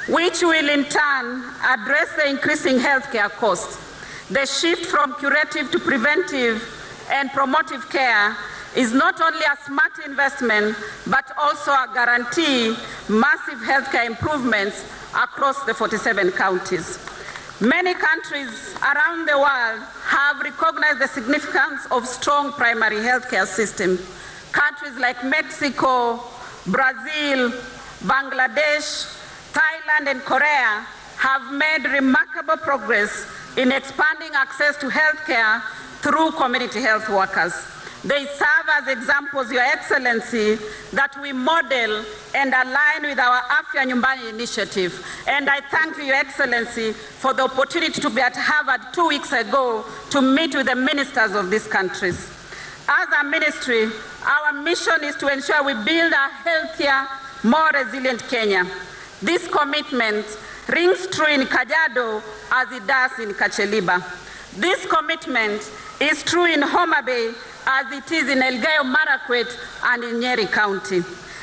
which will in turn address the increasing healthcare costs. The shift from curative to preventive and promotive care is not only a smart investment, but also a guarantee massive healthcare improvements across the 47 counties. Many countries around the world have recognized the significance of strong primary healthcare systems. Countries like Mexico, Brazil, Bangladesh, Thailand, and Korea have made remarkable progress in expanding access to healthcare through community health workers. They serve as examples, Your Excellency, that we model and align with our Afya Nyumbani initiative. And I thank you, Your Excellency, for the opportunity to be at Harvard 2 weeks ago to meet with the ministers of these countries. As a ministry, our mission is to ensure we build a healthier, more resilient Kenya. This commitment rings true in Kajiado as it does in Kacheliba. This commitment is true in Homa Bay as it is in Elgeyo Marakwet and in Nyeri County.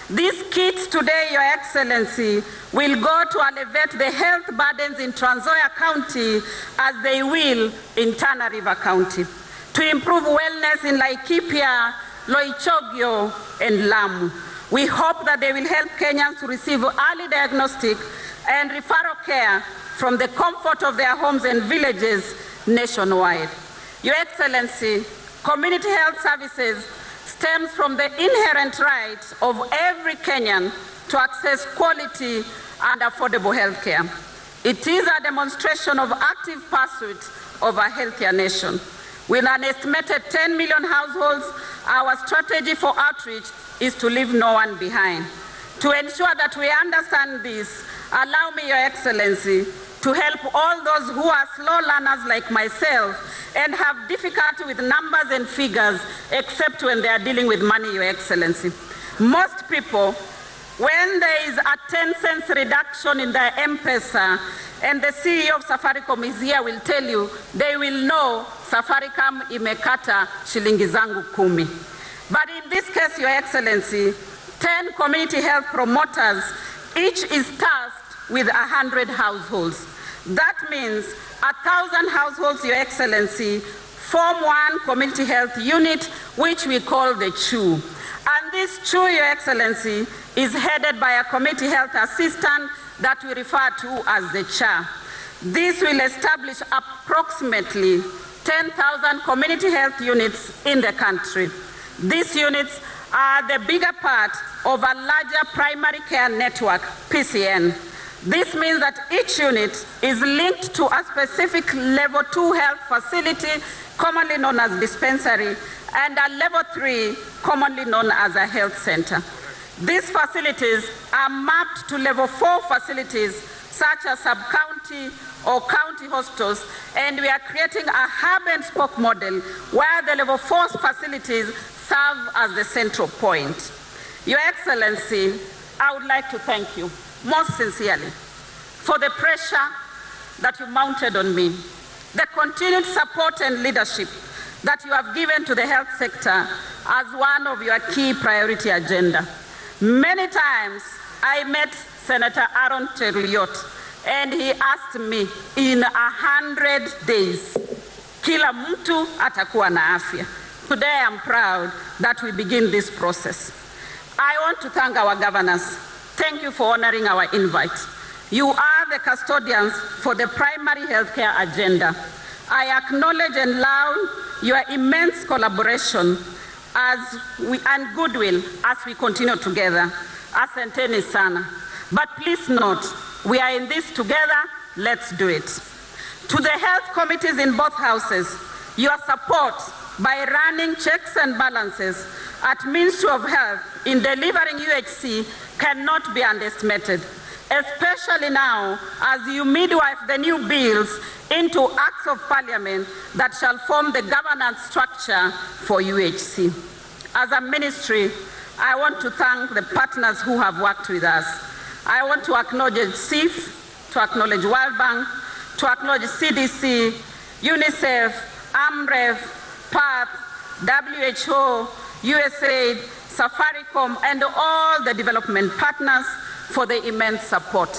These kits today, Your Excellency, will go to alleviate the health burdens in Trans Nzoia County as they will in Tana River County, to improve wellness in Laikipia, Loichogio, and Lamu. We hope that they will help Kenyans to receive early diagnostic and referral care from the comfort of their homes and villages nationwide. Your Excellency, community health services stems from the inherent right of every Kenyan to access quality and affordable health care. It is a demonstration of active pursuit of a healthier nation. With an estimated 10 million households, our strategy for outreach is to leave no one behind. To ensure that we understand this, allow me, Your Excellency, to help all those who are slow learners like myself and have difficulty with numbers and figures, except when they are dealing with money, Your Excellency. Most people, when there is a 10 cents reduction in their M-Pesa, and the CEO of Safaricom is here, will tell you, they will know Safaricom imekata shilingi zangu 10. But in this case, Your Excellency, 10 community health promoters, each is tasked with 100 households. That means 1,000 households, Your Excellency, form one community health unit, which we call the CHU. And this CHU, Your Excellency, is headed by a community health assistant that we refer to as the CHA. This will establish approximately 10,000 community health units in the country. These units are the bigger part of a larger primary care network, PCN. This means that each unit is linked to a specific level 2 health facility, commonly known as dispensary, and a level 3, commonly known as a health center. These facilities are mapped to level 4 facilities, such as sub-county or county hospitals, and we are creating a hub and spoke model where the level 4 facilities serve as the central point. Your Excellency, I would like to thank you most sincerely for the pressure that you mounted on me, the continued support and leadership that you have given to the health sector as one of your key priority agenda. Many times I met Senator Aaron Cheruiyot, and he asked me, in 100 days, kila mtu atakuwa na afya. Today I'm proud that we begin this process. I want to thank our governors. Thank you for honoring our invite. You are the custodians for the primary healthcare agenda. I acknowledge and laud your immense collaboration and goodwill as we continue together. Asanteni sana. But please note, we are in this together, let's do it. To the health committees in both houses, your support by running checks and balances at Ministry of Health in delivering UHC cannot be underestimated, especially now as you midwife the new bills into acts of parliament that shall form the governance structure for UHC. As a ministry, I want to thank the partners who have worked with us. I want to acknowledge CIF, to acknowledge World Bank, to acknowledge CDC, UNICEF, AMREF, PATH, WHO, USAID, Safaricom, and all the development partners for the immense support.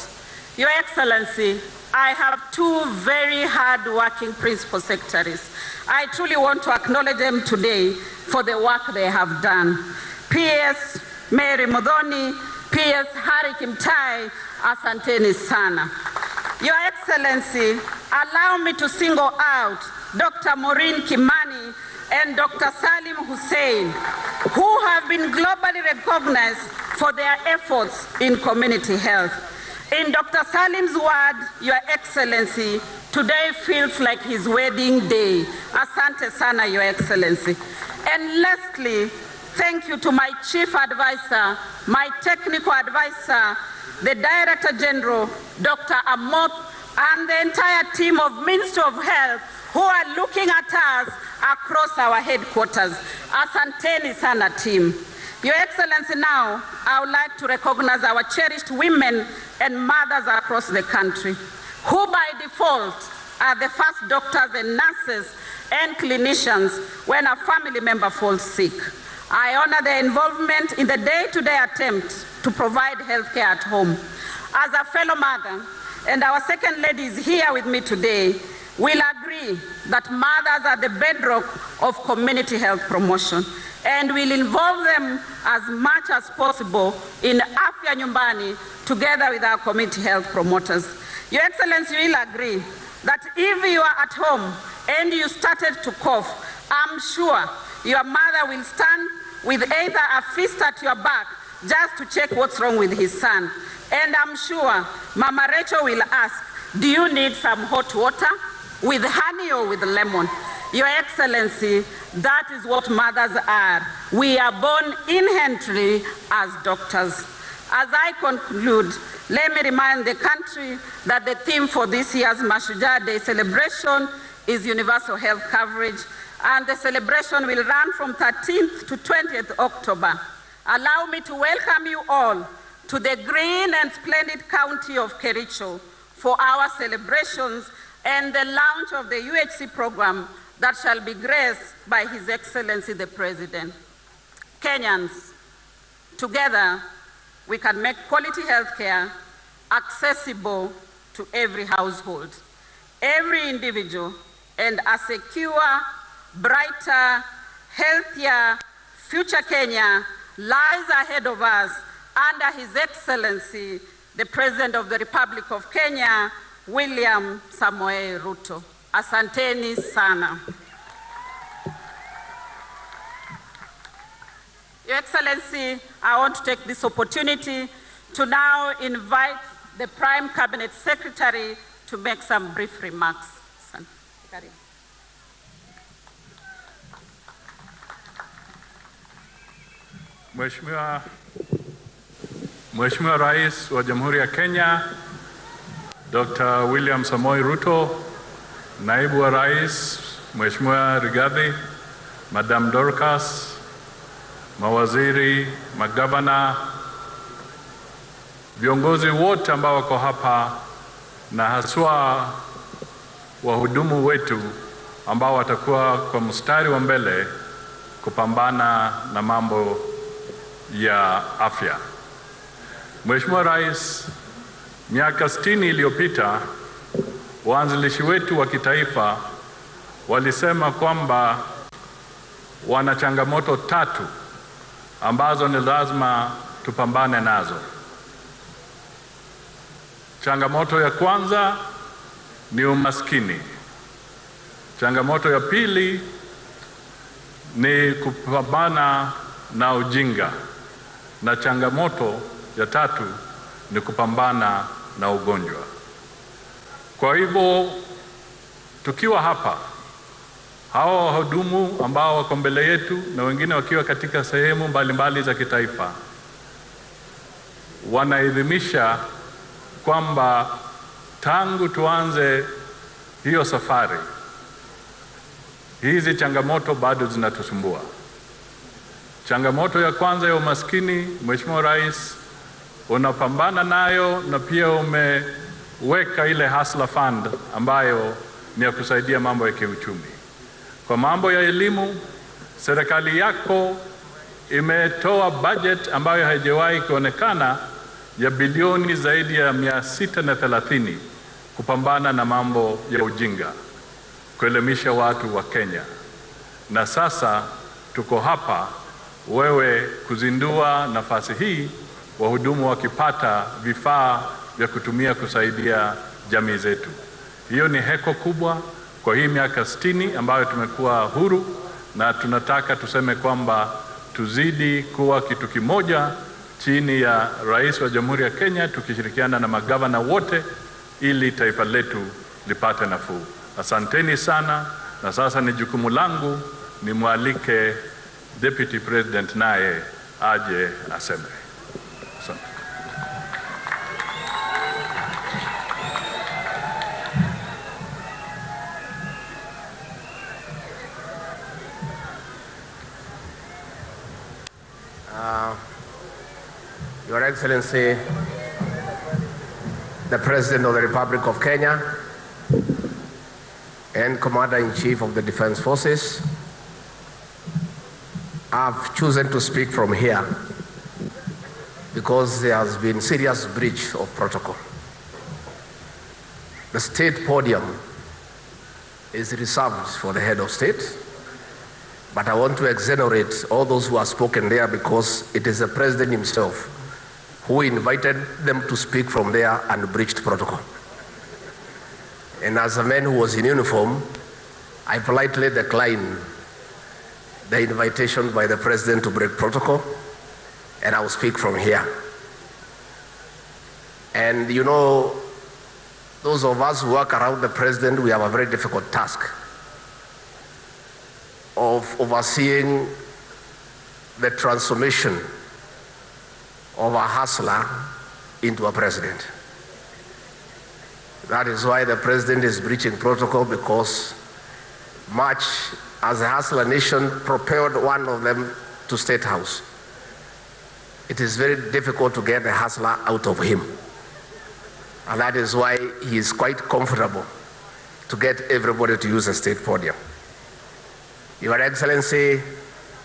Your Excellency, I have two very hard-working principal secretaries. I truly want to acknowledge them today for the work they have done. PS Mary Modoni, PS Harry Kimtai, asanteni sana. Your Excellency, allow me to single out Dr. Maureen Kimani and Dr. Salim Hussein, who have been globally recognized for their efforts in community health. In Dr. Salim's word, Your Excellency, today feels like his wedding day. Asante sana, Your Excellency. And lastly, thank you to my chief advisor, my technical advisor, the Director General, Dr. Amot, and the entire team of Ministry of Health who are looking at us across our headquarters. Asanteni sana, team. Your Excellency, now I would like to recognize our cherished women and mothers across the country, who by default are the first doctors and nurses and clinicians when a family member falls sick. I honor their involvement in the day-to-day attempt to provide health care at home. As a fellow mother, and our second lady is here with me today, we'll agree that mothers are the bedrock of community health promotion, and we'll involve them as much as possible in Afya Nyumbani together with our community health promoters. Your Excellency will agree that if you are at home, and you started to cough, I'm sure your mother will stand with either a fist at your back just to check what's wrong with his son. And I'm sure Mama Rachel will ask, do you need some hot water with honey or with lemon? Your Excellency, that is what mothers are. We are born inherently as doctors. As I conclude, let me remind the country that the theme for this year's Mashujaa Day celebration is universal health coverage, and the celebration will run from 13th to 20th October. Allow me to welcome you all to the green and splendid county of Kericho for our celebrations and the launch of the UHC program that shall be graced by His Excellency the President. Kenyans, together we can make quality health care accessible to every household, every individual, and a secure, brighter, healthier future Kenya lies ahead of us under His Excellency, the President of the Republic of Kenya, William Samoei Ruto. Asanteni sana. Your Excellency, I want to take this opportunity to now invite the Prime Cabinet Secretary to make some brief remarks. Mheshimiwa Rais wa Jamhuri ya Kenya, Dr. William Samoei Ruto, Naibu wa Rais, Mheshimiwa Rigathi, Madam Dorcas, mawaziri, magavana, viongozi wote ambao wako hapa na haswa wahudumu wetu ambao watakuwa kwa mstari wa mbele kupambana na mambo ya afya. Mheshimiwa Rais, miaka 60 iliyopita waanzilishi wetu wa kitaifa walisema kwamba wana changamoto 3 ambazo ni lazima tupambane nazo. Changamoto ya kwanza ni umaskini. Changamoto ya pili ni kupambana na ujinga. Na changamoto ya 3 ni kupambana na ugonjwa. Kwa hivyo tukiwa hapa, hawa wahudumu ambao wako mbele yetu na wengine wakiwa katika sehemu mbalimbali za kitaifa wanaidhimisha kwamba tangu tuanze hiyo safari, hizi changamoto bado zinatusumbua. Changamoto ya kwanza ya umaskini, Mheshimiwa Rais, unapambana nayo na pia umeweka ile hustler fund ambayo ni ya kusaidia mambo ya kiuchumi. Kwa mambo ya elimu, serikali yako imetoa budget ambayo haijawahi kuonekana ya bilioni zaidi ya 630 kupambana na mambo ya ujinga, kuelimisha watu wa Kenya. Na sasa tuko hapa wewe kuzindua nafasi hii, wahudumu wakipata vifaa vya kutumia kusaidia jamii zetu. Hiyo ni heko kubwa kwa hii miaka 60 ambayo tumekuwa huru, na tunataka tuseme kwamba tuzidi kuwa kitu kimoja chini ya Rais wa Jamhuri ya Kenya, tukishirikiana na magavana wote ili taifa letu lipate nafuu. Asanteni sana, na sasa ni jukumu langu nimwalike Deputy President naye aje aseme. Asante. Your Excellency, the President of the Republic of Kenya and Commander-in-Chief of the Defense Forces, I've chosen to speak from here because there has been serious breach of protocol. The state podium is reserved for the head of state, but I want to exonerate all those who have spoken there because it is the President himself who invited them to speak from there and breached protocol. And as a man who was in uniform, I politely decline the invitation by the President to break protocol, and I will speak from here. And you know, those of us who work around the President, we have a very difficult task of overseeing the transformation of a hustler into a president. That is why the President is breaching protocol, because much as the hustler nation propelled one of them to State House, it is very difficult to get the hustler out of him. And that is why he is quite comfortable to get everybody to use a state podium. Your Excellency,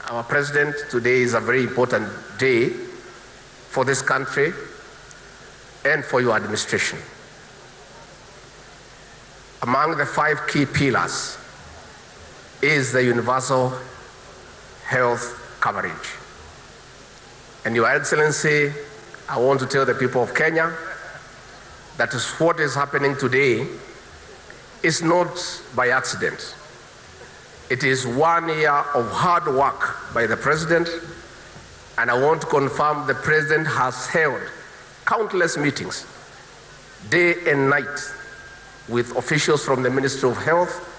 our President, today is a very important day for this country and for your administration. Among the 5 key pillars is the universal health coverage. And Your Excellency, I want to tell the people of Kenya that what is happening today is not by accident. It is 1 year of hard work by the President, and I want to confirm the President has held countless meetings, day and night, with officials from the Ministry of Health,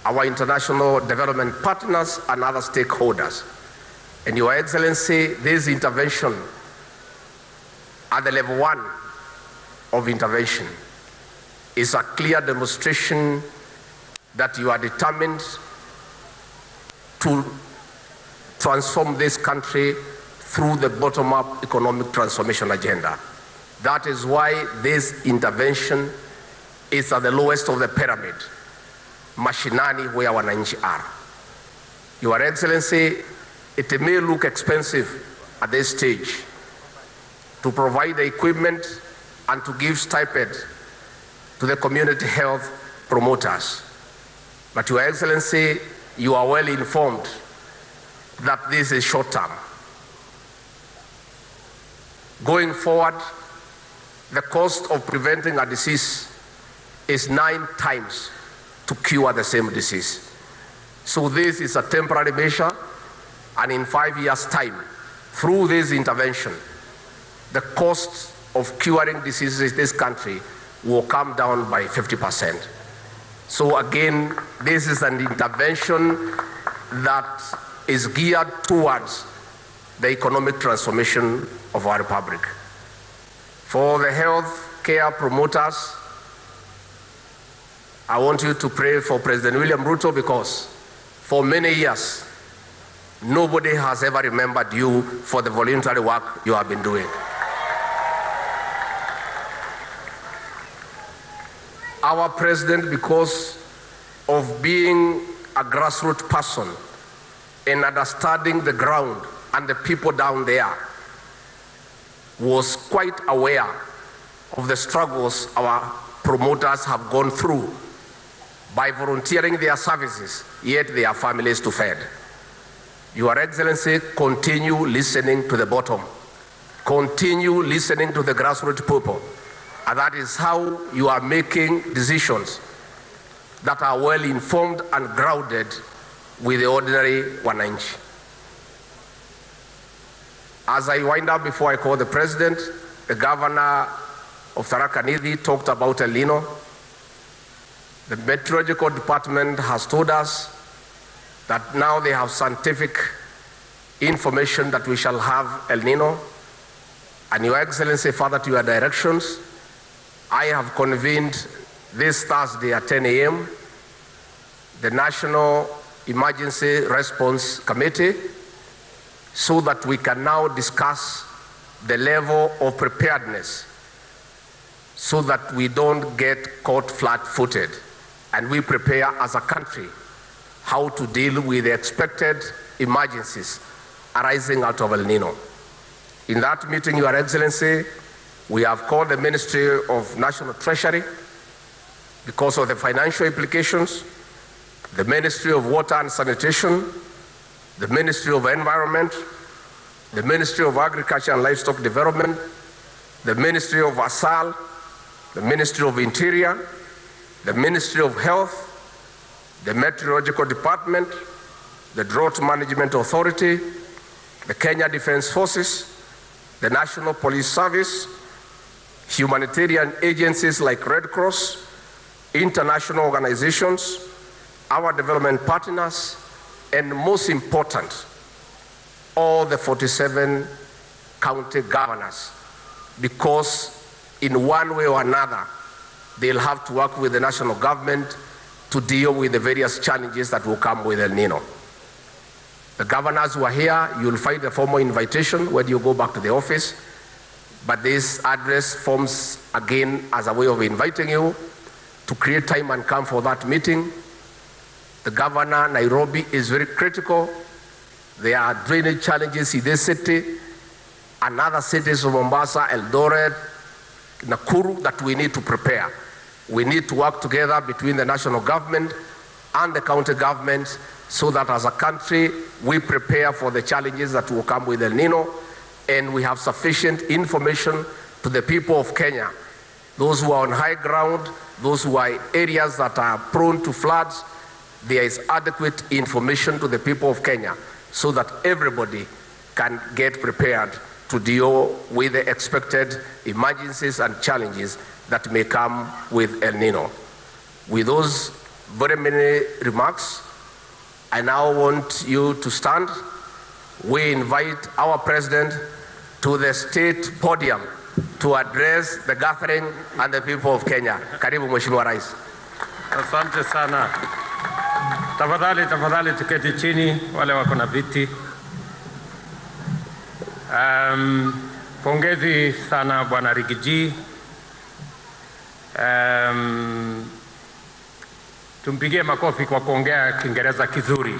our international development partners, and other stakeholders. And Your Excellency, this intervention at the level 1 of intervention is a clear demonstration that you are determined to transform this country through the bottom-up economic transformation agenda. That is why this intervention is at the lowest of the pyramid, mashinani, where wananchi are. Your Excellency, it may look expensive at this stage to provide the equipment and to give stipend to the community health promoters. But Your Excellency, you are well informed that this is short term. Going forward, the cost of preventing a disease is 9 times to cure the same disease. So this is a temporary measure, and in 5 years' time, through this intervention, the cost of curing diseases in this country will come down by 50%. So again, this is an intervention that is geared towards the economic transformation of our republic. For the health care promoters, I want you to pray for President William Ruto, because for many years, nobody has ever remembered you for the voluntary work you have been doing. Our President, because of being a grassroots person and understanding the ground and the people down there, was quite aware of the struggles our promoters have gone through by volunteering their services, yet their families to feed. Your Excellency, continue listening to the bottom. Continue listening to the grassroots people. And that is how you are making decisions that are well informed and grounded with the ordinary wananchi. As I wind up, before I call the President, the Governor of Tharaka Nithi talked about El Nino. The Meteorological Department has told us that now they have scientific information that we shall have El Nino. And Your Excellency, further to your directions, I have convened this Thursday at 10 a.m. the National Emergency Response Committee, so that we can now discuss the level of preparedness so that we don't get caught flat-footed, and we prepare as a country how to deal with the expected emergencies arising out of El Nino. In that meeting, Your Excellency, we have called the Ministry of National Treasury because of the financial implications, the Ministry of Water and Sanitation, the Ministry of Environment, the Ministry of Agriculture and Livestock Development, the Ministry of ASAL, the Ministry of Interior, the Ministry of Health, the Meteorological Department, the Drought Management Authority, the Kenya Defense Forces, the National Police Service, humanitarian agencies like Red Cross, international organizations, our development partners, and most important, all the 47 county governors, because in one way or another, they'll have to work with the national government to deal with the various challenges that will come with El Nino. The governors who are here, you'll find a formal invitation when you go back to the office, but this address forms again as a way of inviting you to create time and come for that meeting. The governor, Nairobi, is very critical. There are drainage challenges in this city and other cities of Mombasa, Eldoret, Nakuru that we need to prepare. We need to work together between the national government and the county governments so that as a country we prepare for the challenges that will come with El Nino, and we have sufficient information to the people of Kenya, those who are on high ground, those who are in areas that are prone to floods. There is adequate information to the people of Kenya so that everybody can get prepared to deal with the expected emergencies and challenges that may come with El Nino. With those very many remarks, I now want you to stand. We invite our President to the state podium to address the gathering and the people of Kenya. Karibu Mheshimiwa Rais. Asante sana. Tafadhali tuketi chini wale wako na viti. Pongezi sana Bwana Rigiji. Tumpigie makofi kwa kuongea Kiingereza kizuri.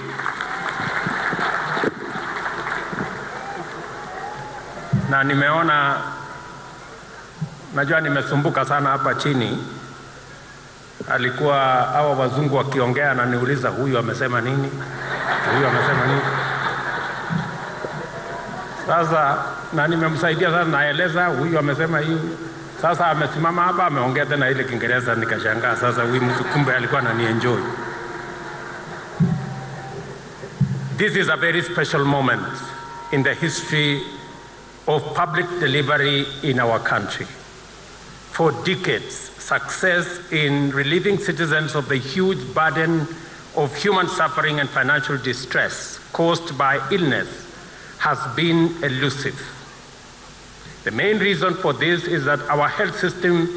Na nimeona, najua nimesumbuka sana hapa chini. Alikuwa hawa wazungu wakiongea na niuliza huyu amesema nini? Huyu amesema nini? Sasa na nimemsaidia sana, naeleza huyu amesema hivi. Sasa amesimama hapa ameongea tena ile Kiingereza, nikashangaa sasa huyu mtu kumbe alikuwa ananienjoy. This is a very special moment in the history of public delivery in our country. For decades, success in relieving citizens of the huge burden of human suffering and financial distress caused by illness has been elusive. The main reason for this is that our health system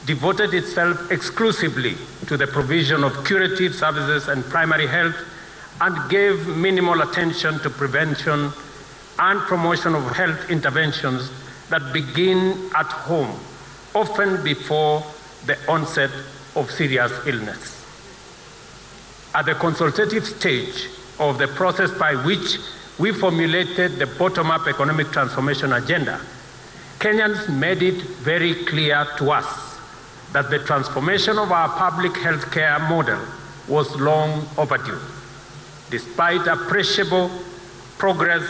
devoted itself exclusively to the provision of curative services and primary health and gave minimal attention to prevention and promotion of health interventions that begin at home, often before the onset of serious illness. At the consultative stage of the process by which we formulated the bottom-up economic transformation agenda, Kenyans made it very clear to us that the transformation of our public health care model was long overdue. Despite appreciable progress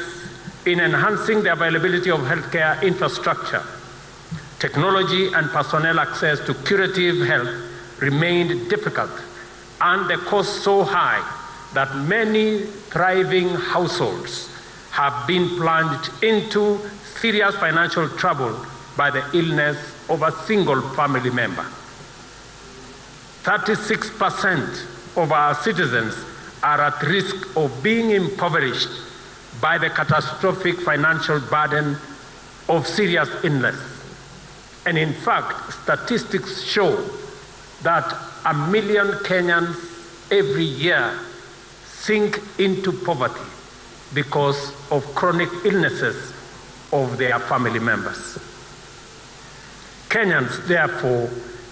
in enhancing the availability of healthcare infrastructure, technology and personnel access to curative health remained difficult and the cost so high that many thriving households have been plunged into serious financial trouble by the illness of a single family member. 36% of our citizens are at risk of being impoverished by the catastrophic financial burden of serious illness. And in fact, statistics show that 1 million Kenyans every year sink into poverty because of chronic illnesses of their family members. Kenyans, therefore,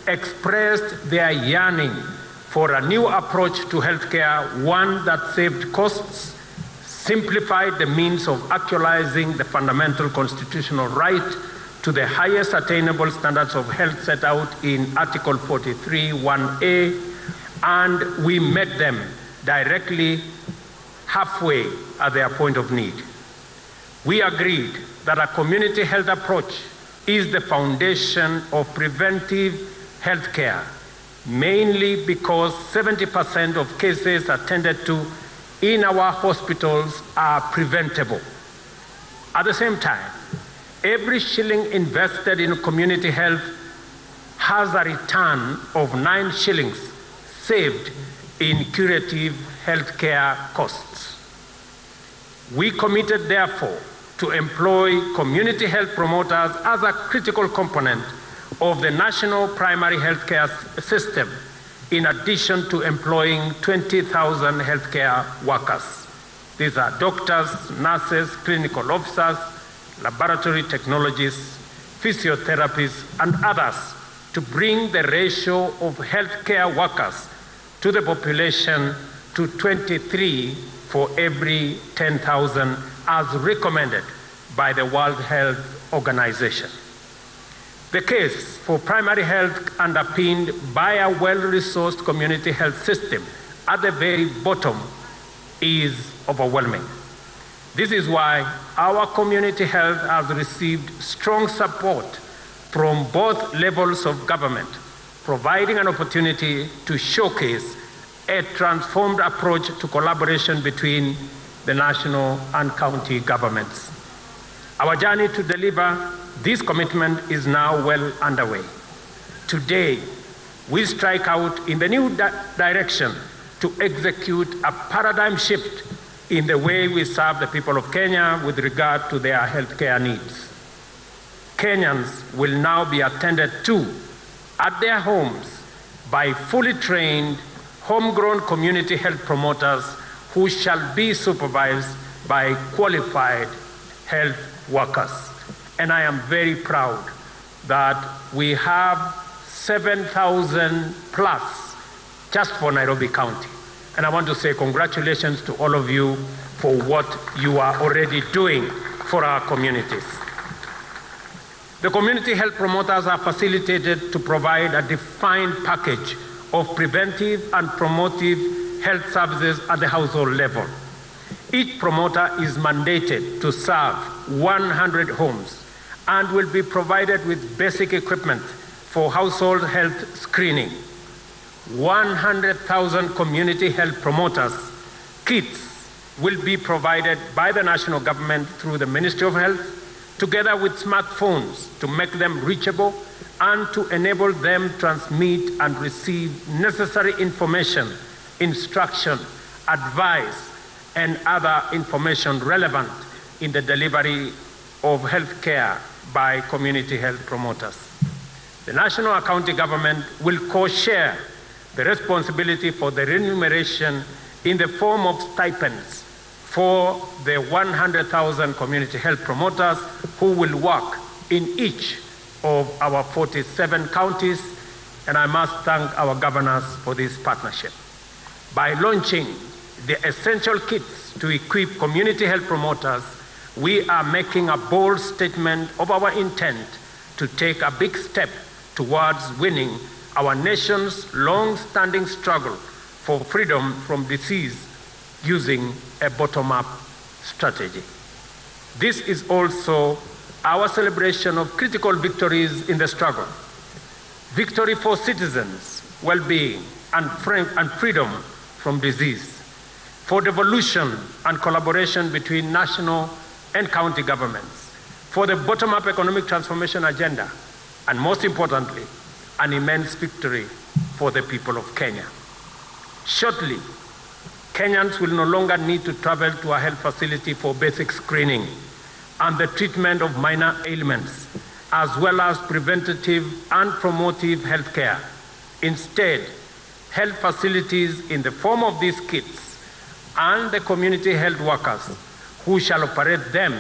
expressed their yearning for a new approach to healthcare, one that saved costs, simplified the means of actualizing the fundamental constitutional right to the highest attainable standards of health set out in Article 43(1)(a), and we met them directly halfway at their point of need. We agreed that a community health approach is the foundation of preventive health care mainly because 70% of cases attended to in our hospitals are preventable. At the same time, every shilling invested in community health has a return of 9 shillings saved in curative healthcare costs. We committed, therefore, to employ community health promoters as a critical component of the national primary healthcare system, in addition to employing 20,000 healthcare workers. These are doctors, nurses, clinical officers, laboratory technologists, physiotherapists, and others to bring the ratio of healthcare workers to the population to 23 for every 10,000 as recommended by the World Health Organization. The case for primary health underpinned by a well-resourced community health system at the very bottom is overwhelming. This is why our community health has received strong support from both levels of government, providing an opportunity to showcase a transformed approach to collaboration between the national and county governments. Our journey to deliver this commitment is now well underway. Today, we strike out in the new direction to execute a paradigm shift in the way we serve the people of Kenya with regard to their healthcare needs. Kenyans will now be attended to at their homes by fully trained, homegrown community health promoters who shall be supervised by qualified health workers. And I am very proud that we have 7,000 plus just for Nairobi County. And I want to say congratulations to all of you for what you are already doing for our communities. The community health promoters are facilitated to provide a defined package of preventive and promotive health services at the household level. Each promoter is mandated to serve 100 homes and will be provided with basic equipment for household health screening. 100,000 community health promoters kits will be provided by the national government through the Ministry of Health, together with smartphones to make them reachable and to enable them transmit and receive necessary information, instruction, advice, and other information relevant in the delivery of health care by community health promoters. The national and county government will co-share the responsibility for the remuneration in the form of stipends for the 100,000 community health promoters who will work in each of our 47 counties, and I must thank our governors for this partnership. By launching the essential kits to equip community health promoters, we are making a bold statement of our intent to take a big step towards winning our nation's long-standing struggle for freedom from disease using a bottom-up strategy. This is also our celebration of critical victories in the struggle. Victory for citizens' well-being and freedom from disease, for devolution and collaboration between national and county governments, for the bottom-up economic transformation agenda, and most importantly, an immense victory for the people of Kenya. Shortly, Kenyans will no longer need to travel to a health facility for basic screening and the treatment of minor ailments, as well as preventative and promotive health care. Instead, health facilities in the form of these kits and the community health workers who shall operate them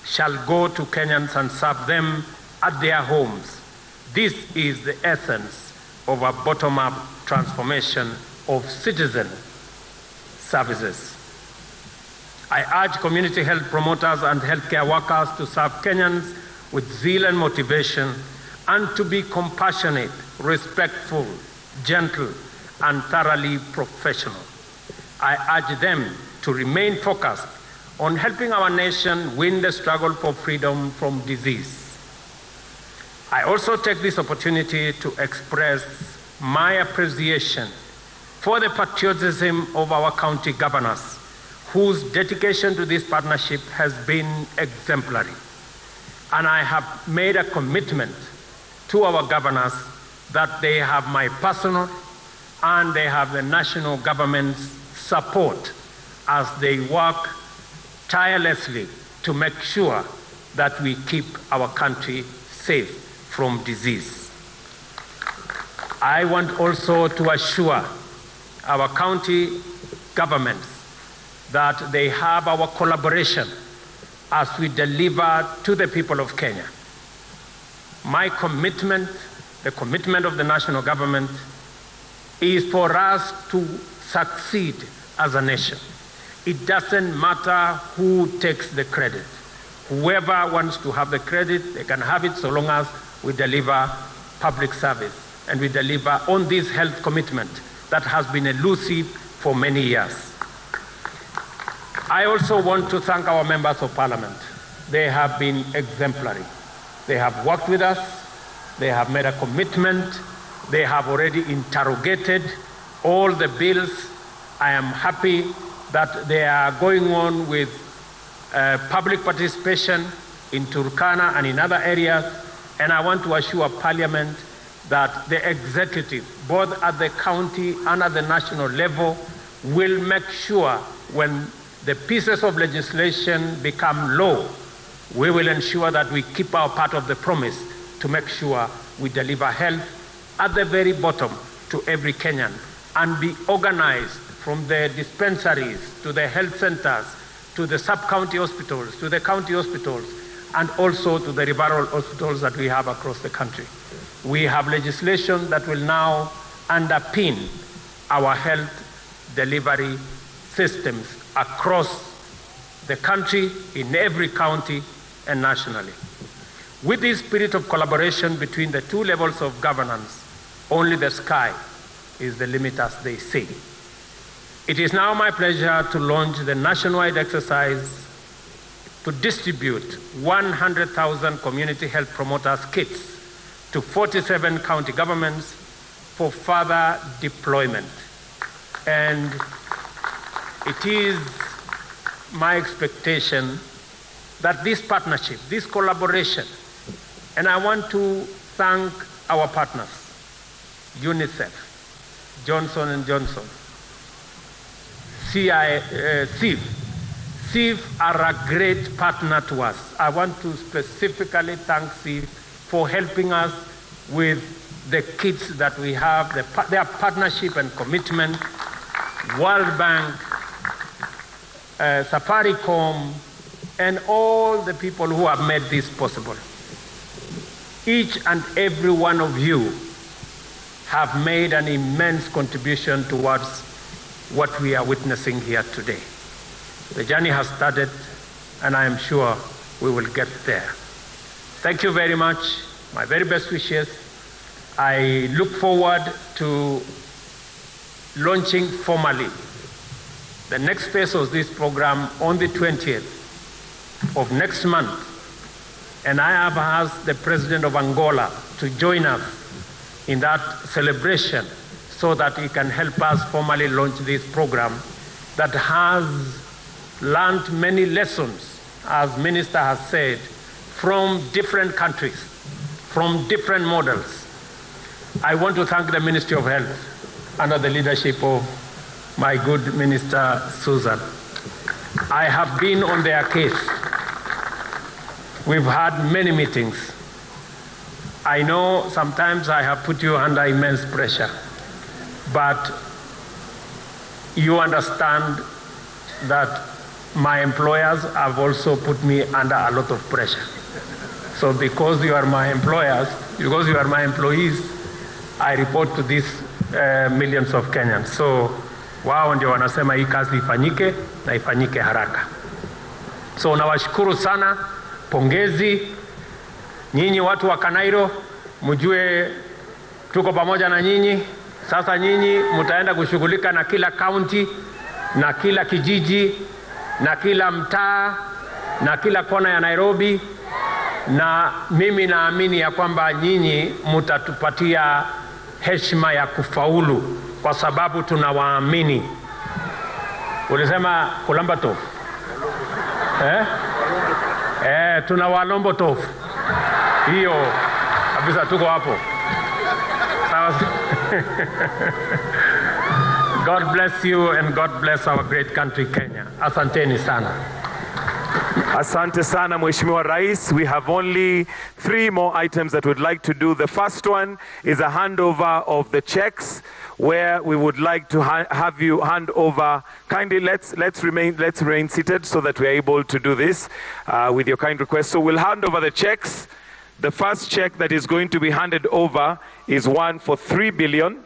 shall go to Kenyans and serve them at their homes. This is the essence of a bottom-up transformation of citizen services. I urge community health promoters and healthcare workers to serve Kenyans with zeal and motivation, and to be compassionate, respectful, gentle, and thoroughly professional. I urge them to remain focused on helping our nation win the struggle for freedom from disease. I also take this opportunity to express my appreciation for the patriotism of our county governors, whose dedication to this partnership has been exemplary. And I have made a commitment to our governors that they have my personal and they have the national government's support as they work tirelessly to make sure that we keep our country safe from disease. I want also to assure our county governments that they have our collaboration as we deliver to the people of Kenya. My commitment, the commitment of the national government, is for us to succeed as a nation. It doesn't matter who takes the credit. Whoever wants to have the credit, they can have it so long as we deliver public service and we deliver on this health commitment that has been elusive for many years. I also want to thank our members of parliament. They have been exemplary. They have worked with us. They have made a commitment. They have already interrogated all the bills. I am happy that they are going on with public participation in Turkana and in other areas. And I want to assure Parliament that the executive, both at the county and at the national level, will make sure when the pieces of legislation become law, we will ensure that we keep our part of the promise to make sure we deliver health at the very bottom to every Kenyan and be organized from the dispensaries to the health centers to the sub-county hospitals to the county hospitals and also to the referral hospitals that we have across the country. We have legislation that will now underpin our health delivery systems across the country, in every county and nationally. With this spirit of collaboration between the two levels of governance, only the sky is the limit, as they say. It is now my pleasure to launch the nationwide exercise to distribute 100,000 community health promoters kits to 47 county governments for further deployment. And it is my expectation that this partnership, this collaboration, and I want to thank our partners, UNICEF, Johnson & Johnson, CIF are a great partner to us. I want to specifically thank CIF for helping us with the kits that we have, their partnership and commitment, World Bank, Safaricom, and all the people who have made this possible. Each and every one of you have made an immense contribution towards what we are witnessing here today. The journey has started, and I am sure we will get there. Thank you very much. My very best wishes. I look forward to launching formally the next phase of this program on the 20th of next month. And I have asked the President of Angola to join us in that celebration so that he can help us formally launch this program that has learned many lessons, as Minister has said, from different countries, from different models. I want to thank the Ministry of Health under the leadership of my good Minister Susan. I have been on their case. We've had many meetings. I know sometimes I have put you under immense pressure, but you understand that my employers have also put me under a lot of pressure. So because you are my employers, because you are my employees, I report to these millions of Kenyans. So wao ndio wanasema hii kazi ifanyike na ifanyike haraka. So nawashukuru sana, pongezi. Nyinyi watu wa Kanairo, mjue tuko pamoja na nyinyi. Sasa nyinyi mtaenda kushughulika na kila county, na kila kijiji, na kila mtaa, na kila kona ya Nairobi. Na mimi naamini ya kwamba nyinyi mtatupatia heshima ya kufaulu kwa sababu tunawaamini. Ulisema kulamba tofu? Tunawalombo tofu. Hiyo kabisa, tuko hapo. God bless you and God bless our great country Kenya. Asanteni sana. Asante sana Mheshimiwa Rais. We have only 3 more items that we'd like to do. The first one is a handover of the checks, where we would like to have you hand over. Kindly let's remain seated so that we are able to do this with your kind request. So we'll hand over the checks. The first check that is going to be handed over is one for 3 billion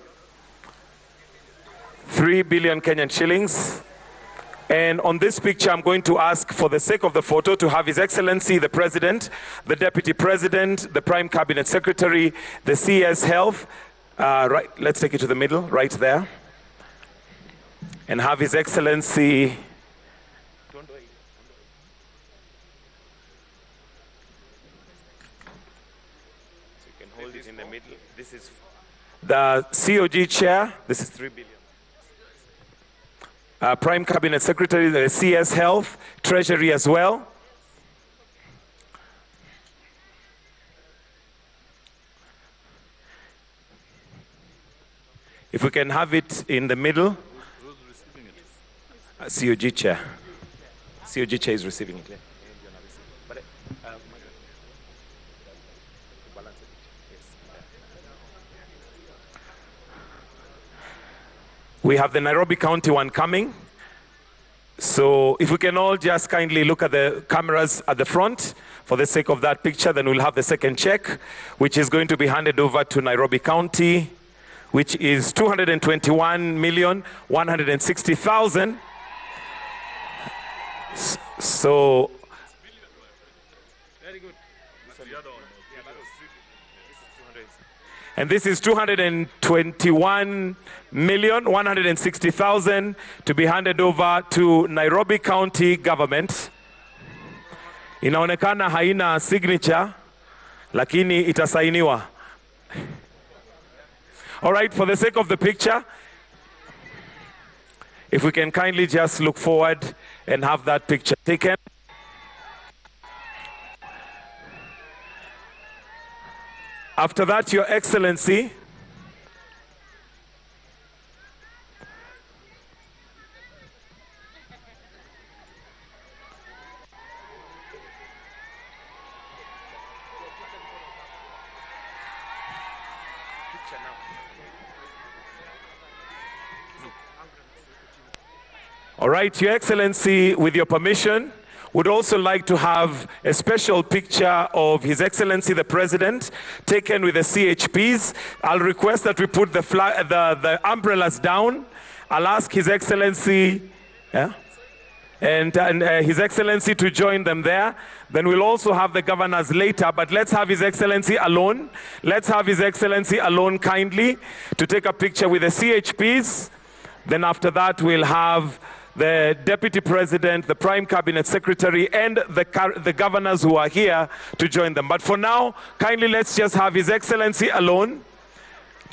Kenyan shillings. And on this picture, I'm going to ask, for the sake of the photo, to have His Excellency the President, the Deputy President, the Prime Cabinet Secretary, the CS Health. Right, let's take it to the middle, right there. And have His Excellency in the middle. This is the COG chair. This is 3 billion. Prime Cabinet Secretary, the CS Health, Treasury as well. If we can have it in the middle. Who's receiving it? COG chair. COG chair is receiving it. We have the Nairobi County one coming. So if we can all just kindly look at the cameras at the front for the sake of that picture, then we'll have the second check, which is going to be handed over to Nairobi County, which is 221,160,000. So and this is 221,160,000 to be handed over to Nairobi County government. Inaonekana haina signature, lakini itasainiwa. All right, for the sake of the picture, if we can kindly just look forward and have that picture taken. After that, Your Excellency, all right, Your Excellency, with your permission, would also like to have a special picture of His Excellency the President taken with the CHPs. I'll request that we put the flag, the umbrellas down. I'll ask His Excellency, and His Excellency to join them there. Then we'll also have the governors later, but let's have His Excellency alone. Let's have His Excellency alone kindly to take a picture with the CHPs. Then after that, we'll have the Deputy President, the Prime Cabinet Secretary, and the governors who are here to join them. But for now, kindly let's just have His Excellency alone.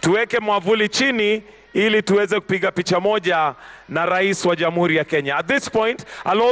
Tuweke mwavuli chini ili tuweze kupiga picha moja na Rais wa Jamhuri ya Kenya. At this point, I'll